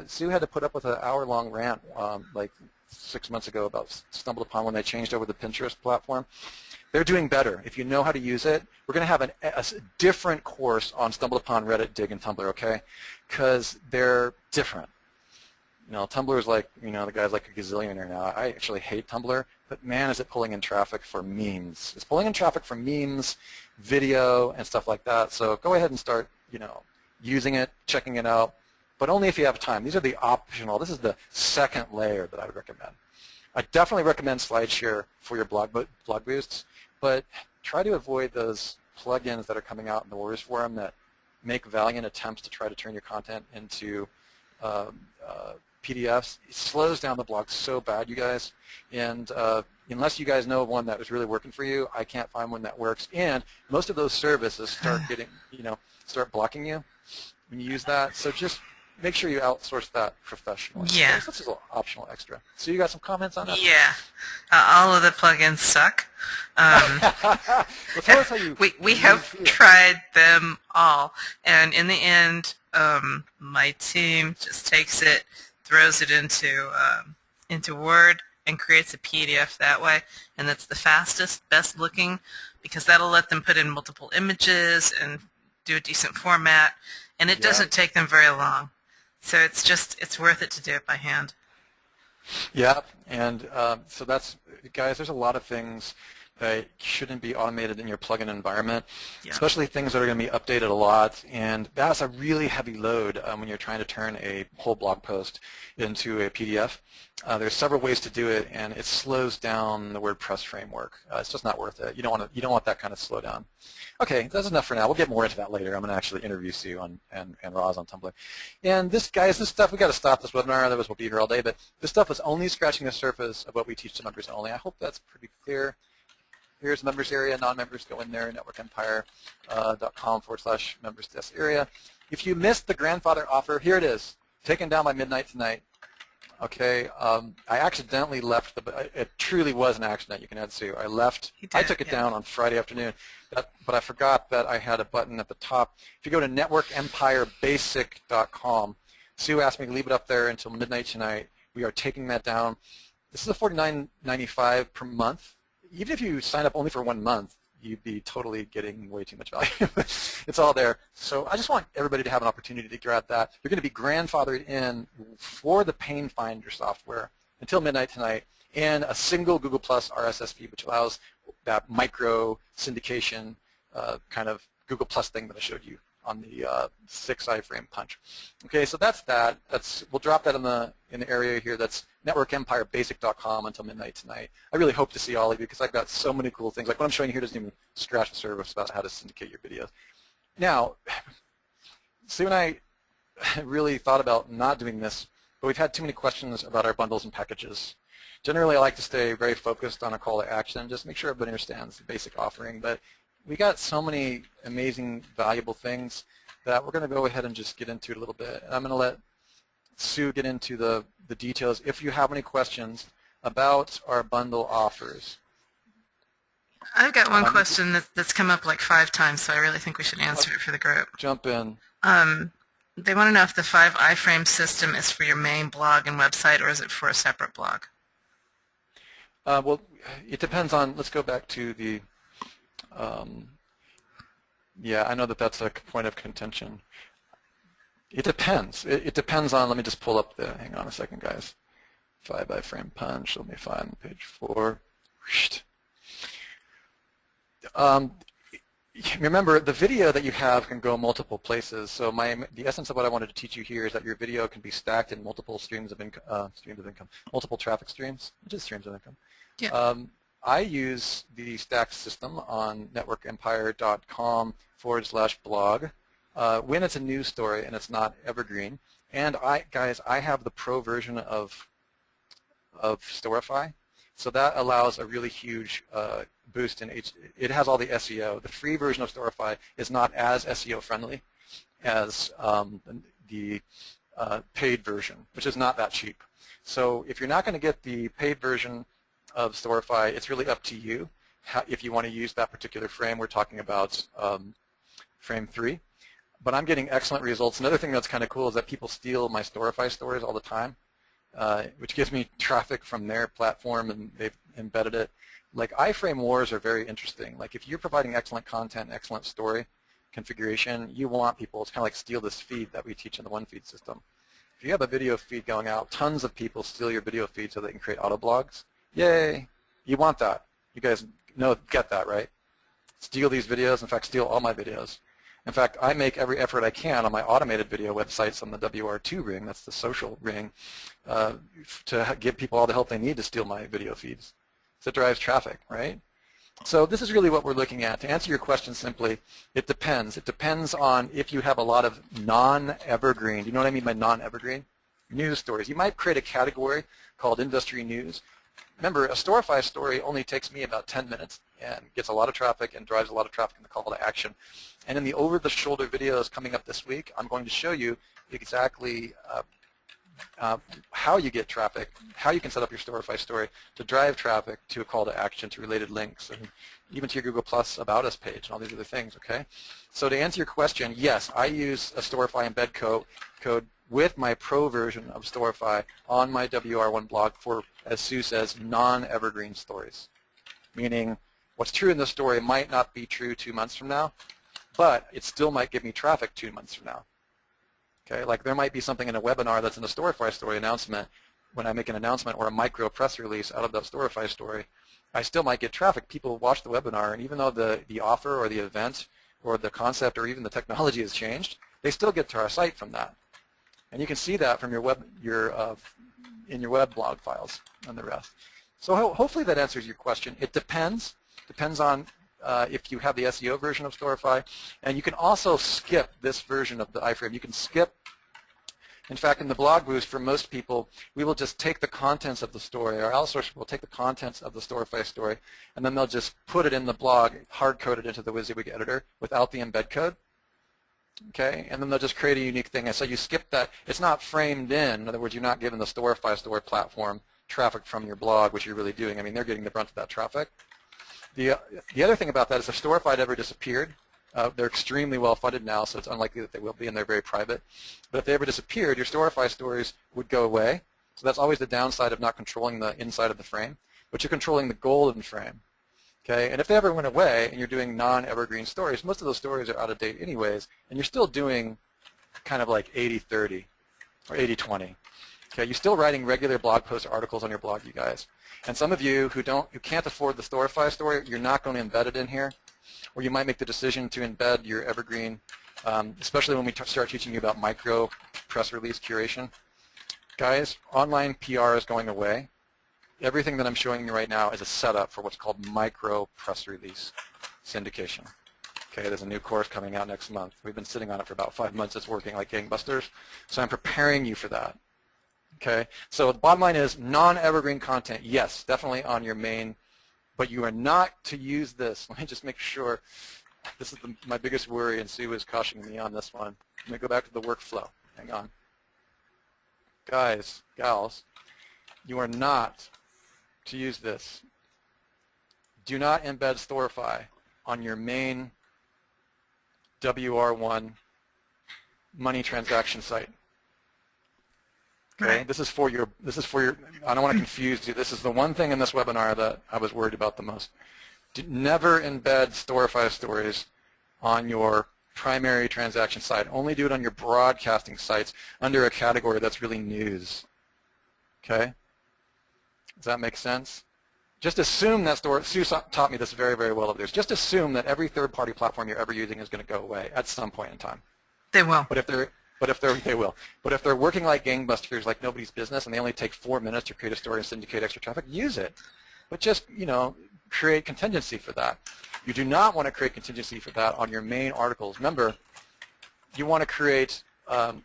Sue had to put up with an hour-long rant like 6 months ago about Stumbled Upon when they changed over the Pinterest platform. They're doing better. If you know how to use it, we're going to have a different course on Stumbled Upon, Reddit, Dig, and Tumblr, okay? Because they're different. You know, Tumblr is like, the guy's like a gazillionaire now. I actually hate Tumblr, but man, is it pulling in traffic for memes. It's pulling in traffic for memes, video, and stuff like that. So go ahead and start, using it, checking it out, but only if you have time. These are the optional. This is the second layer that I would recommend. I definitely recommend SlideShare for your blog boosts, but try to avoid those plugins that are coming out in the Warriors Forum that make valiant attempts to try to turn your content into PDFs. It slows down the blog so bad, you guys. And unless you guys know of one that is really working for you, I can't find one that works. And most of those services start getting, start blocking you when you use that. So just make sure you outsource that professionally. Yeah. So that's a little optional extra. So you got some comments on that? Yeah. All of the plugins suck. Well, tell us how you. We have tried them all, and in the end, my team just takes it, throws it into Word, and creates a PDF that way, and that's the fastest, best looking, because that'll let them put in multiple images and do a decent format, and it doesn't take them very long. So it's worth it to do it by hand. Yeah, and so that's, guys, there's a lot of things that shouldn't be automated in your plugin environment, especially things that are going to be updated a lot, and that's a really heavy load when you're trying to turn a whole blog post into a PDF. There's several ways to do it, and it slows down the WordPress framework. It's just not worth it. You don't want that kind of slowdown. Okay, that's enough for now. We'll get more into that later. I'm going to actually interview Sue and Roz on Tumblr. And this stuff, we got to stop this webinar, otherwise we'll be here all day. But this stuff is only scratching the surface of what we teach to members only. I hope that's pretty clear. Here's members area. Non-members go in there, networkempire.com/members area. If you missed the grandfather offer, here it is, taken down by midnight tonight. Okay, I accidentally left it truly was an accident. You can add Sue. I took it down on Friday afternoon, but I forgot that I had a button at the top. If you go to networkempire.basic.com, Sue asked me to leave it up there until midnight tonight. We are taking that down. This is a $49.95 per month. Even if you sign up only for 1 month, you'd be totally getting way too much value. It's all there. So I just want everybody to have an opportunity to grab that. You're going to be grandfathered in for the Pain Finder software until midnight tonight, and a single Google Plus RSS feed, which allows that micro syndication kind of Google Plus thing that I showed you on the 6 iframe punch. Okay, so that's that. We'll drop that in the area here. That's networkempire.basic.com until midnight tonight. I really hope to see all of you because I've got so many cool things. Like what I'm showing you here doesn't even scratch the surface about how to syndicate your videos. Now, Sue and I really thought about not doing this, but we've had too many questions about our bundles and packages. Generally, I like to stay very focused on a call to action, just make sure everybody understands the basic offering. But we got so many amazing, valuable things that we're going to go ahead and just get into it a little bit. And I'm going to let Sue get into the details if you have any questions about our bundle offers. I've got one question that's come up like 5 times, so I really think we should answer it for the group. Jump in. They want to know if the 5 iframe system is for your main blog and website, or is it for a separate blog? Well, it depends on, let's go back to the, yeah, I know that's a point of contention. It depends. It depends on, let me just pull up hang on a second, guys. 5 iframe punch, let me find page 4. Remember, the video that you have can go multiple places. So the essence of what I wanted to teach you here is that your video can be stacked in multiple streams of income, multiple traffic streams, which is streams of income. Yeah. I use the stacked system on networkempire.com/blog when it's a news story and it's not evergreen. And guys, I have the pro version of Storify, so that allows a really huge boost in it has all the SEO. The free version of Storify is not as SEO friendly as the paid version, which is not that cheap. So if you're not going to get the paid version of Storify, it's really up to you if you want to use that particular frame. We're talking about frame 3. But I'm getting excellent results. Another thing that's kind of cool is that people steal my Storify stories all the time, which gives me traffic from their platform, and they've embedded it. Like iframe wars are very interesting. Like if you're providing excellent content, excellent story configuration, you want people to kind of like steal this feed that we teach in the one feed system. If you have a video feed going out, tons of people steal your video feed so they can create auto blogs. Yay! You want that. You guys get that, right? Steal these videos. In fact, steal all my videos. In fact, I make every effort I can on my automated video websites on the WR2 ring, that's the social ring, to give people all the help they need to steal my video feeds. So it drives traffic, right? So this is really what we're looking at. To answer your question simply, it depends. It depends on if you have a lot of non-evergreen. Do you know what I mean by non-evergreen? News stories. You might create a category called industry news. Remember, a Storify story only takes me about 10 minutes and gets a lot of traffic and drives a lot of traffic in the call to action. And in the over-the-shoulder videos coming up this week, I'm going to show you exactly how you get traffic, how you can set up your Storify story to drive traffic to a call to action, to related links, and even to your Google Plus About Us page and all these other things, okay? So to answer your question, yes, I use a Storify embed code with my pro version of Storify on my WR1 blog for, as Sue says, non-evergreen stories, meaning what's true in this story might not be true 2 months from now, but it still might give me traffic 2 months from now. Okay, like there might be something in a webinar that's in a Storify story announcement. When I make an announcement or a micro press release out of that Storify story, I still might get traffic. People watch the webinar, and even though the offer or the event or the concept or even the technology has changed, they still get to our site from that. And you can see that from your in your web blog files and the rest. So hopefully that answers your question. It depends. Depends on if you have the SEO version of Storify, and you can also skip this version of the iframe. You can skip. In fact, in the blog boost, for most people, we will just take the contents of the story. Our outsourcer will take the contents of the Storify story, and then they'll just put it in the blog, hard-coded into the WYSIWYG editor without the embed code. Okay, and then they'll just create a unique thing. And so you skip that. It's not framed in. In other words, you're not giving the Storify story platform traffic from your blog, which you're really doing. I mean, they're getting the brunt of that traffic. The other thing about that is if Storify ever disappeared, they're extremely well funded now, so it's unlikely that they will be, and they're very private. But if they ever disappeared, your Storify stories would go away. So that's always the downside of not controlling the inside of the frame, but you're controlling the golden frame. Okay, and if they ever went away and you're doing non-evergreen stories, most of those stories are out of date anyways, and you're still doing kind of like 80-30 or 80-20. Okay, you're still writing regular blog posts or articles on your blog, you guys. And some of you who can't afford the Storify story, you're not going to embed it in here, or you might make the decision to embed your evergreen, especially when we start teaching you about micro press release curation. Guys, online PR is going away. Everything that I'm showing you right now is a setup for what's called micro press release syndication. Okay, there's a new course coming out next month. We've been sitting on it for about 5 months. It's working like gangbusters. So I'm preparing you for that. Okay, so the bottom line is non-evergreen content, yes, definitely on your main, but you are not to use this. Let me just make sure. This is my biggest worry, and Sue is cautioning me on this one. Let me go back to the workflow. Hang on. Guys, gals, you are not to use this. Do not embed Storify on your main WR1 money transaction site. Okay, this is for your, I don't want to confuse you. This is the one thing in this webinar that I was worried about the most. Never embed Storify stories on your primary transaction site. Only do it on your broadcasting sites under a category that's really news. Okay? Does that make sense? Just assume that Sue taught me this very, very well over there. Just assume that every third-party platform you're ever using is going to go away at some point in time. They will. But if they're working like gangbusters, like nobody's business, and they only take 4 minutes to create a story and syndicate extra traffic, use it. But just, create contingency for that. You do not want to create contingency for that on your main articles. Remember, you want to create on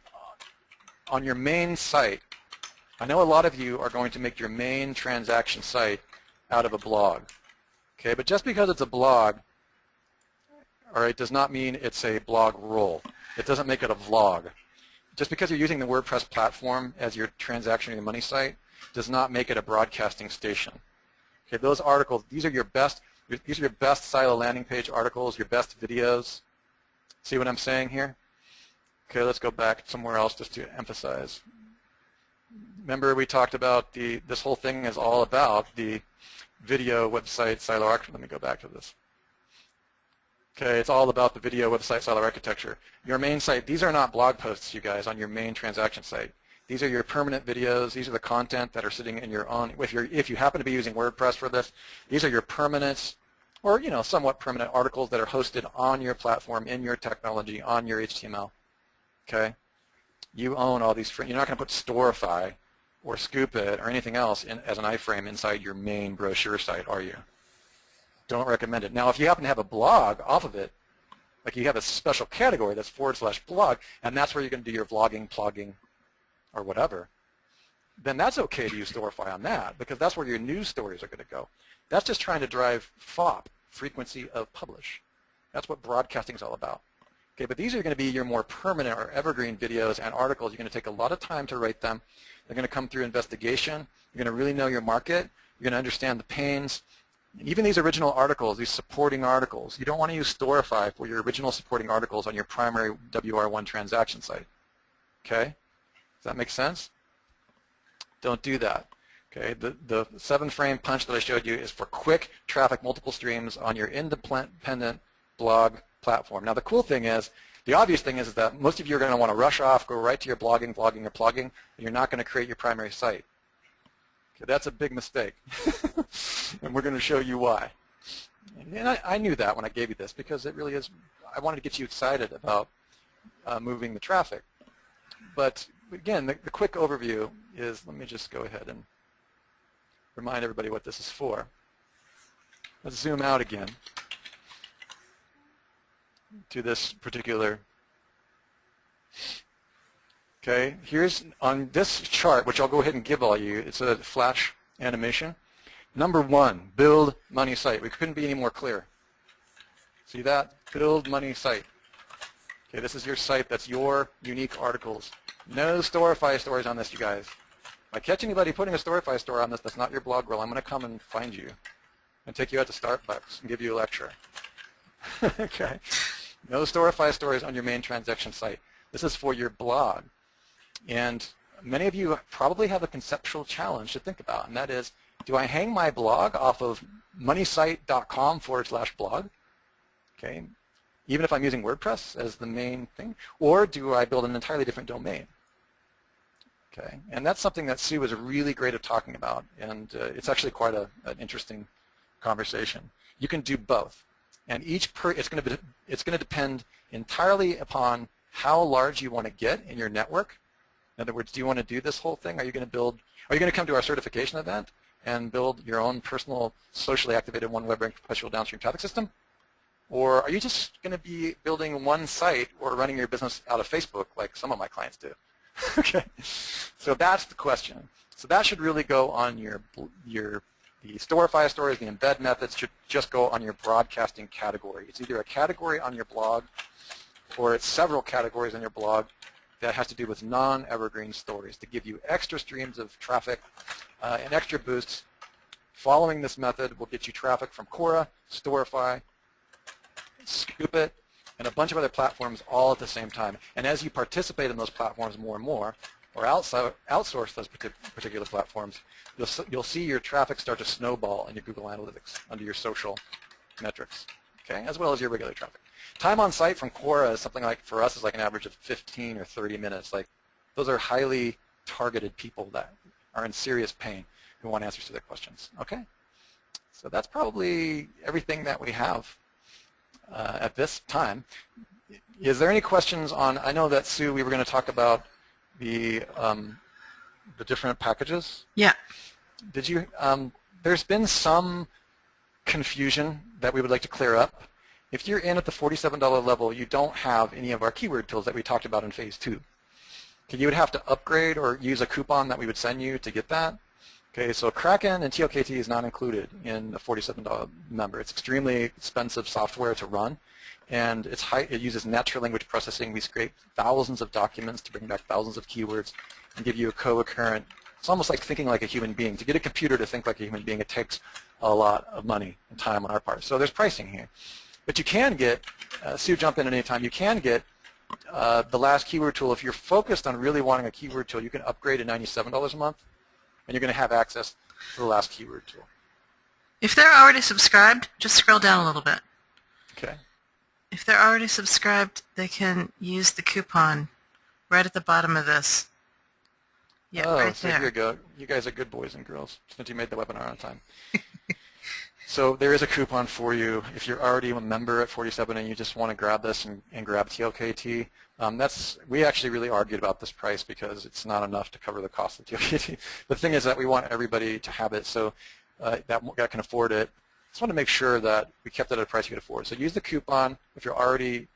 your main site. I know a lot of you are going to make your main transaction site out of a blog. Okay, but just because it's a blog, all right, does not mean it's a blog roll. It doesn't make it a vlog. Just because you're using the WordPress platform as your transaction or your money site does not make it a broadcasting station. Okay, those articles, these are your best silo landing page articles, your best videos. See what I'm saying here? Okay, let's go back somewhere else just to emphasize. Remember we talked about this whole thing is all about the video website silo architecture. Let me go back to this. Okay, it's all about the video website silo architecture. Your main site, these are not blog posts, you guys, on your main transaction site. These are your permanent videos. These are the content that are sitting in your own. If you happen to be using WordPress for this, these are your permanent or somewhat permanent articles that are hosted on your platform, in your technology, on your HTML. Okay, you own all these. You're not going to put Storify or Scoop It or anything else as an iframe inside your main brochure site, are you? Don't recommend it. Now, if you happen to have a blog off of it, like you have a special category that's /blog, and that's where you're going to do your vlogging, blogging, or whatever, then that's okay to use Storify on that because that's where your news stories are going to go. That's just trying to drive FOP, frequency of publish. That's what broadcasting is all about. Okay, but these are going to be your more permanent or evergreen videos and articles. You're going to take a lot of time to write them. They're going to come through investigation. You're going to really know your market. You're going to understand the pains. Even these original articles, these supporting articles, you don't want to use Storify for your original supporting articles on your primary WR1 transaction site. Okay? Does that make sense? Don't do that. Okay? The 7-frame punch that I showed you is for quick traffic, multiple streams on your independent blog platform. Now the cool thing is, the obvious thing is that most of you are going to want to rush off, go right to your blogging, vlogging, or plugging, and you're not going to create your primary site. Okay, that's a big mistake, and we're going to show you why. And I knew that when I gave you this because it really is, I wanted to get you excited about moving the traffic. But again, the quick overview is, let me just go ahead and remind everybody what this is for. Let's zoom out again to this particular. Okay, here's on this chart, which I'll go ahead and give all you. It's a flash animation. Number 1, build money site. We couldn't be any more clear. See that? Build money site. Okay, this is your site. That's your unique articles. No Storify stories on this, you guys. If I catch anybody putting a Storify story on this that's not your blog role, I'm going to come and find you and take you out to Starbucks and give you a lecture. Okay. No Storify stories on your main transaction site. This is for your blog. And many of you probably have a conceptual challenge to think about, and that is, do I hang my blog off of moneysite.com/blog, okay, even if I'm using WordPress as the main thing, or do I build an entirely different domain? Okay, and that's something that Sue was really great at talking about, and it's actually quite an interesting conversation. You can do both, and it's going to depend entirely upon how large you want to get in your network. In other words, do you want to do this whole thing? Are you going to come to our certification event and build your own personal socially activated one web rank perpetual downstream traffic system? Or are you just going to be building one site or running your business out of Facebook like some of my clients do? Okay, so that's the question. So that should really go on the Storify stories, the embed methods should just go on your broadcasting category. It's either a category on your blog or it's several categories on your blog that has to do with non-evergreen stories to give you extra streams of traffic and extra boosts. Following this method will get you traffic from Quora, Storify, Scoop It, and a bunch of other platforms all at the same time. And as you participate in those platforms more and more, or outsource those particular platforms, you'll see your traffic start to snowball in your Google Analytics under your social metrics, okay, as well as your regular traffic. Time on site from Quora is something like, for us, is like an average of 15 or 30 minutes. Like, those are highly targeted people that are in serious pain who want answers to their questions. Okay, so that's probably everything that we have at this time. Is there any questions on? I know that Sue, we were going to talk about the different packages. Yeah. Did you? There's been some confusion that we would like to clear up. If you're in at the $47 level, you don't have any of our keyword tools that we talked about in phase 2. Okay, you would have to upgrade or use a coupon that we would send you to get that. Okay, so Kraken and TLKT is not included in the $47 member. It's extremely expensive software to run, and it uses natural language processing. We scrape thousands of documents to bring back thousands of keywords and give you a co-occurrent. It's almost like thinking like a human being. To get a computer to think like a human being, it takes a lot of money and time on our part. So there's pricing here. But you can get, Sue, jump in at any time, you can get the last keyword tool. If you're focused on really wanting a keyword tool, you can upgrade to $97 a month, and you're going to have access to the last keyword tool. If they're already subscribed, just scroll down a little bit. Okay. If they're already subscribed, they can use the coupon right at the bottom of this. Yeah, right so there. here you go. You guys are good boys and girls since you made the webinar on time. So there is a coupon for you if you're already a member at 47 and you just want to grab this and grab TLKT. We actually really argued about this price because it's not enough to cover the cost of TLKT. The thing is that we want everybody to have it so that can afford it. just want to make sure that we kept it at a price you could afford. So use the coupon if you already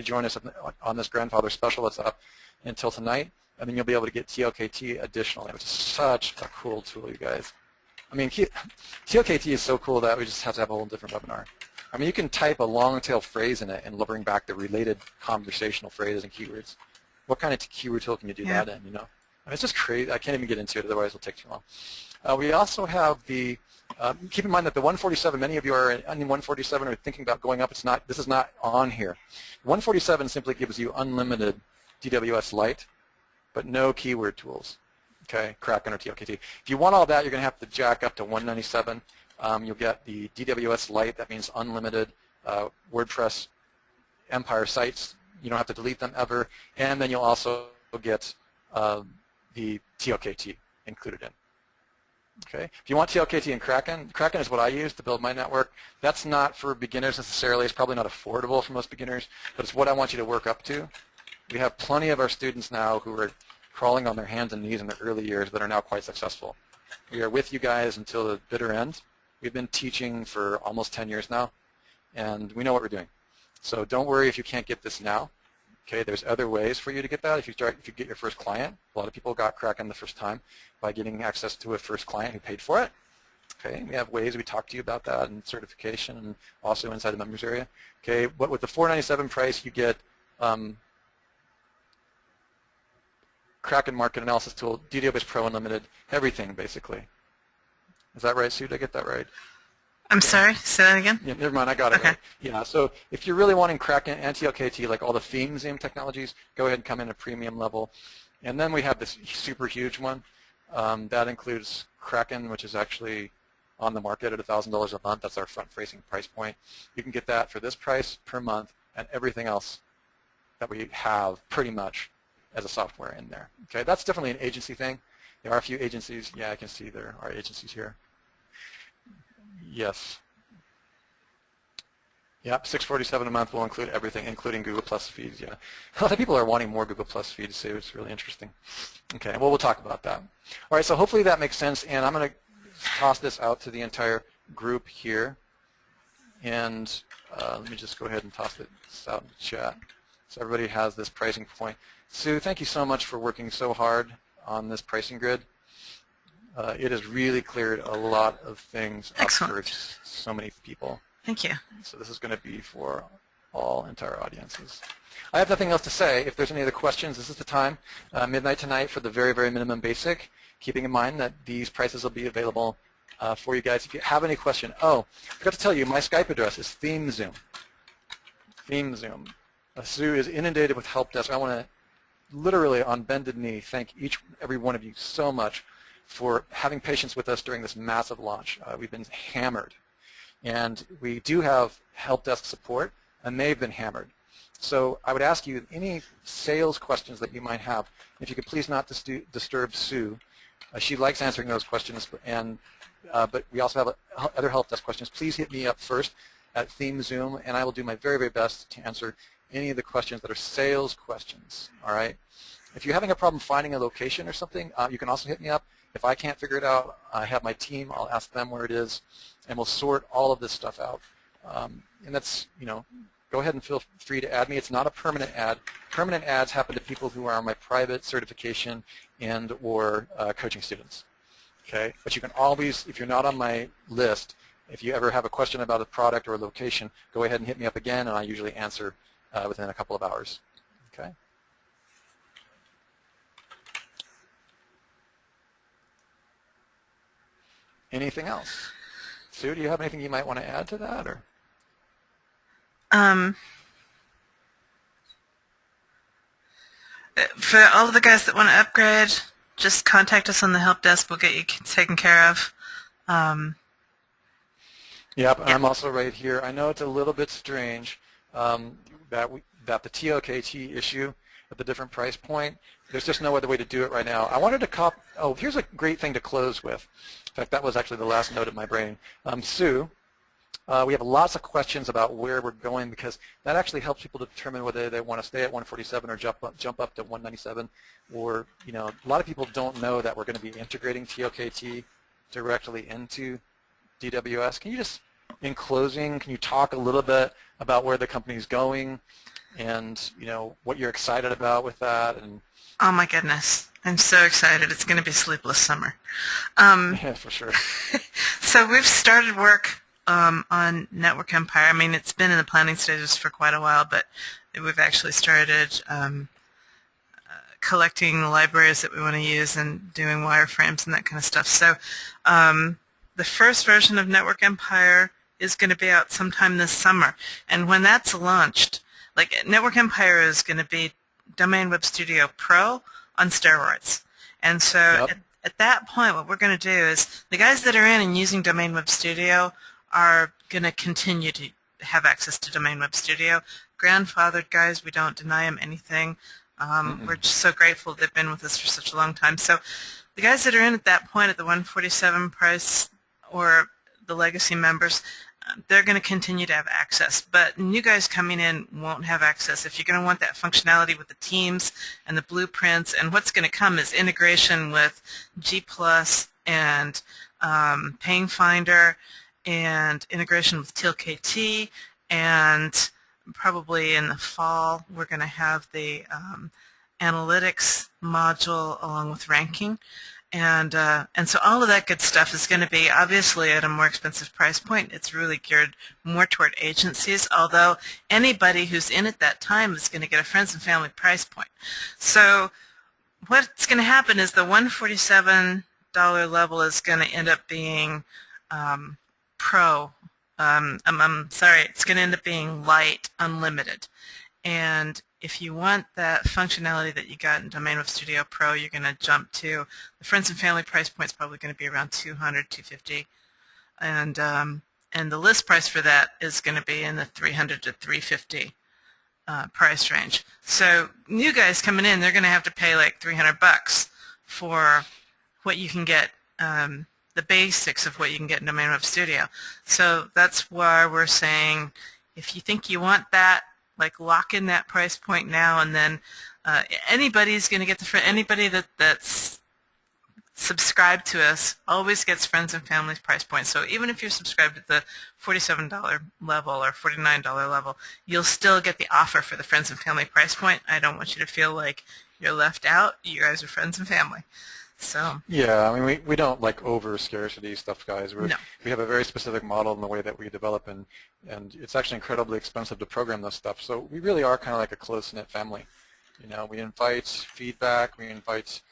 joined us on this grandfather special that's up until tonight, and then you'll be able to get TLKT additionally, which is such a cool tool, you guys. I mean, TLKT is so cool that we just have to have a whole different webinar. I mean, you can type a long tail phrase in it and bring back the related conversational phrases and keywords. What kind of keyword tool can you do that in, you know? I mean, it's just crazy. I can't even get into it, otherwise it'll take too long. We also have the, keep in mind that the 147, many of you are on 147 or thinking about going up. This is not on here. 147 simply gives you unlimited DWS Lite, but no keyword tools. Okay, Kraken or TLKT. If you want all that, you're going to have to jack up to 197. You'll get the DWS Lite. That means unlimited WordPress Empire sites. You don't have to delete them ever. And then you'll also get the TLKT included in. Okay. If you want TLKT and Kraken, Kraken is what I use to build my network. That's not for beginners necessarily. It's probably not affordable for most beginners, but it's what I want you to work up to. We have plenty of our students now who are crawling on their hands and knees in their early years that are now quite successful. We are with you guys until the bitter end. We've been teaching for almost 10 years now, and we know what we're doing. So don't worry if you can't get this now. Okay, there's other ways for you to get that. If you get your first client, a lot of people got Kraken the first time by getting access to a first client who paid for it. Okay, we have ways we talk to you about that and certification and also inside the members area. Okay, but with the $497 price, you get Kraken Market Analysis Tool, DDoBase Pro Unlimited, everything basically. Is that right, Sue? Did I get that right? I'm sorry, say that again? Yeah, never mind, I got it right. Yeah, so if you're really wanting Kraken and TLKT, like all the theme Zoom technologies, go ahead and come in a premium level. And then we have this super huge one. That includes Kraken, which is actually on the market at $1,000 a month. That's our front-facing price point. You can get that for this price per month and everything else that we have pretty much as a software in there. Okay, that's definitely an agency thing. There are a few agencies. Yeah, I can see there are agencies here. Yes. Yep, $647 a month will include everything, including Google Plus feeds. Yeah, a lot of people are wanting more Google Plus feeds too. It's really interesting. Okay, well, we'll talk about that. All right, so hopefully that makes sense, and I'm going to toss this out to the entire group here, and let me just go ahead and toss this out in the chat so everybody has this pricing point. Sue, thank you so much for working so hard on this pricing grid. It has really cleared a lot of things up for so many people. Thank you. So this is going to be for all entire audiences. I have nothing else to say. If there's any other questions, this is the time, midnight tonight for the very, very minimum basic, keeping in mind that these prices will be available for you guys. If you have any question, oh, I forgot to tell you, my Skype address is ThemeZoom. ThemeZoom. Sue is inundated with help desk. I want to literally on bended knee thank every one of you so much for having patience with us during this massive launch. We've been hammered. And we do have help desk support, and they've been hammered. So I would ask you any sales questions that you might have, if you could please not disturb Sue. She likes answering those questions, and but we also have other help desk questions. Please hit me up first at ThemeZoom, and I will do my very, very best to answer any of the questions that are sales questions, all right? If you're having a problem finding a location or something, you can also hit me up. If I can't figure it out, I have my team. I'll ask them where it is, and we'll sort all of this stuff out. And that's, you know, go ahead and feel free to add me. It's not a permanent ad. Permanent ads happen to people who are on my private certification and or coaching students. Okay, but you can always, if you're not on my list, if you ever have a question about a product or a location, go ahead and hit me up again, and I usually answer within a couple of hours. Okay. Anything else? Sue, do you have anything you might want to add to that, or? For all of the guys that want to upgrade, just contact us on the help desk. We'll get you taken care of. Yep, yeah. I'm also right here. I know it's a little bit strange that the TLKT issue at the different price point. There's just no other way to do it right now. I wanted to oh, here's a great thing to close with. In fact, that was actually the last note of my brain. Sue, we have lots of questions about where we're going, because that actually helps people determine whether they want to stay at 147 or jump up to 197. Or, you know, a lot of people don't know that we're going to be integrating TLKT directly into DWS. Can you just in closing, can you talk a little bit about where the company's going and, what you're excited about with that? And Oh my goodness, I'm so excited. It's going to be a sleepless summer. yeah, for sure. So we've started work on Network Empire. I mean, it's been in the planning stages for quite a while, but we've actually started collecting the libraries that we want to use and doing wireframes and that kind of stuff. So the first version of Network Empire is going to be out sometime this summer. And when that's launched, like Network Empire is going to be Domain Web Studio Pro on steroids. And so at that point, what we're going to do is the guys that are in and using Domain Web Studio are going to continue to have access to Domain Web Studio. Grandfathered guys, we don't deny them anything. We're just so grateful they've been with us for such a long time. So the guys that are in at that point at the $147 price, or the legacy members, they're going to continue to have access. But new guys coming in won't have access. If you're going to want that functionality with the teams and the blueprints, and what's going to come is integration with G+, and Paying Finder, and integration with TealKT, and probably in the fall we're going to have the analytics module along with ranking. And so all of that good stuff is going to be obviously at a more expensive price point. It's really geared more toward agencies, although anybody who's in at that time is going to get a friends and family price point. So what's going to happen is the $147 level is going to end up being Pro. I'm sorry, it's going to end up being Light Unlimited. And if you want that functionality that you got in Domain Web Studio Pro, you're going to jump to the friends and family price point is probably going to be around $200, $250, and the list price for that is going to be in the $300 to $350 price range. So new guys coming in, they're going to have to pay like $300 for what you can get, the basics of what you can get in Domain Web Studio. So that's why we're saying, if you think you want that, like lock in that price point now, and then anybody's going to get anybody that's subscribed to us always gets friends and family's price point. So even if you're subscribed at the $47 level or $49 level, you'll still get the offer for the friends and family price point. I don't want you to feel like you're left out. You guys are friends and family. So yeah, I mean, we don't like over scarcity stuff, guys. No. We have a very specific model in the way that we develop, and it's actually incredibly expensive to program this stuff. So we really are kind of like a close-knit family. We invite feedback, we invite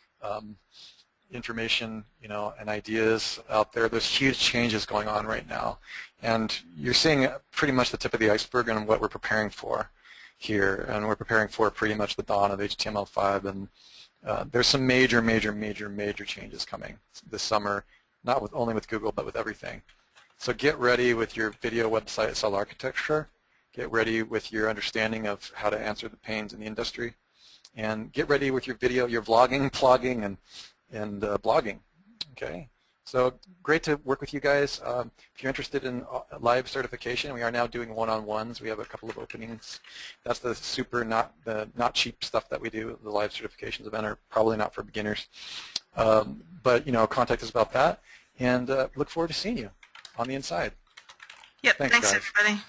information, and ideas out there. There's huge changes going on right now, and you're seeing pretty much the tip of the iceberg on what we're preparing for here, and we're preparing for pretty much the dawn of HTML5, and there's some major changes coming this summer, not only with Google, but with everything. So get ready with your video website style architecture. Get ready with your understanding of how to answer the pains in the industry. And get ready with your video, your vlogging, blogging, and blogging. Okay? So great to work with you guys. If you're interested in live certification, we are now doing one-on-ones. We have a couple of openings. That's the not cheap stuff that we do. The live certifications event are probably not for beginners. But contact us about that, and look forward to seeing you on the inside. Yep, thanks guys. everybody.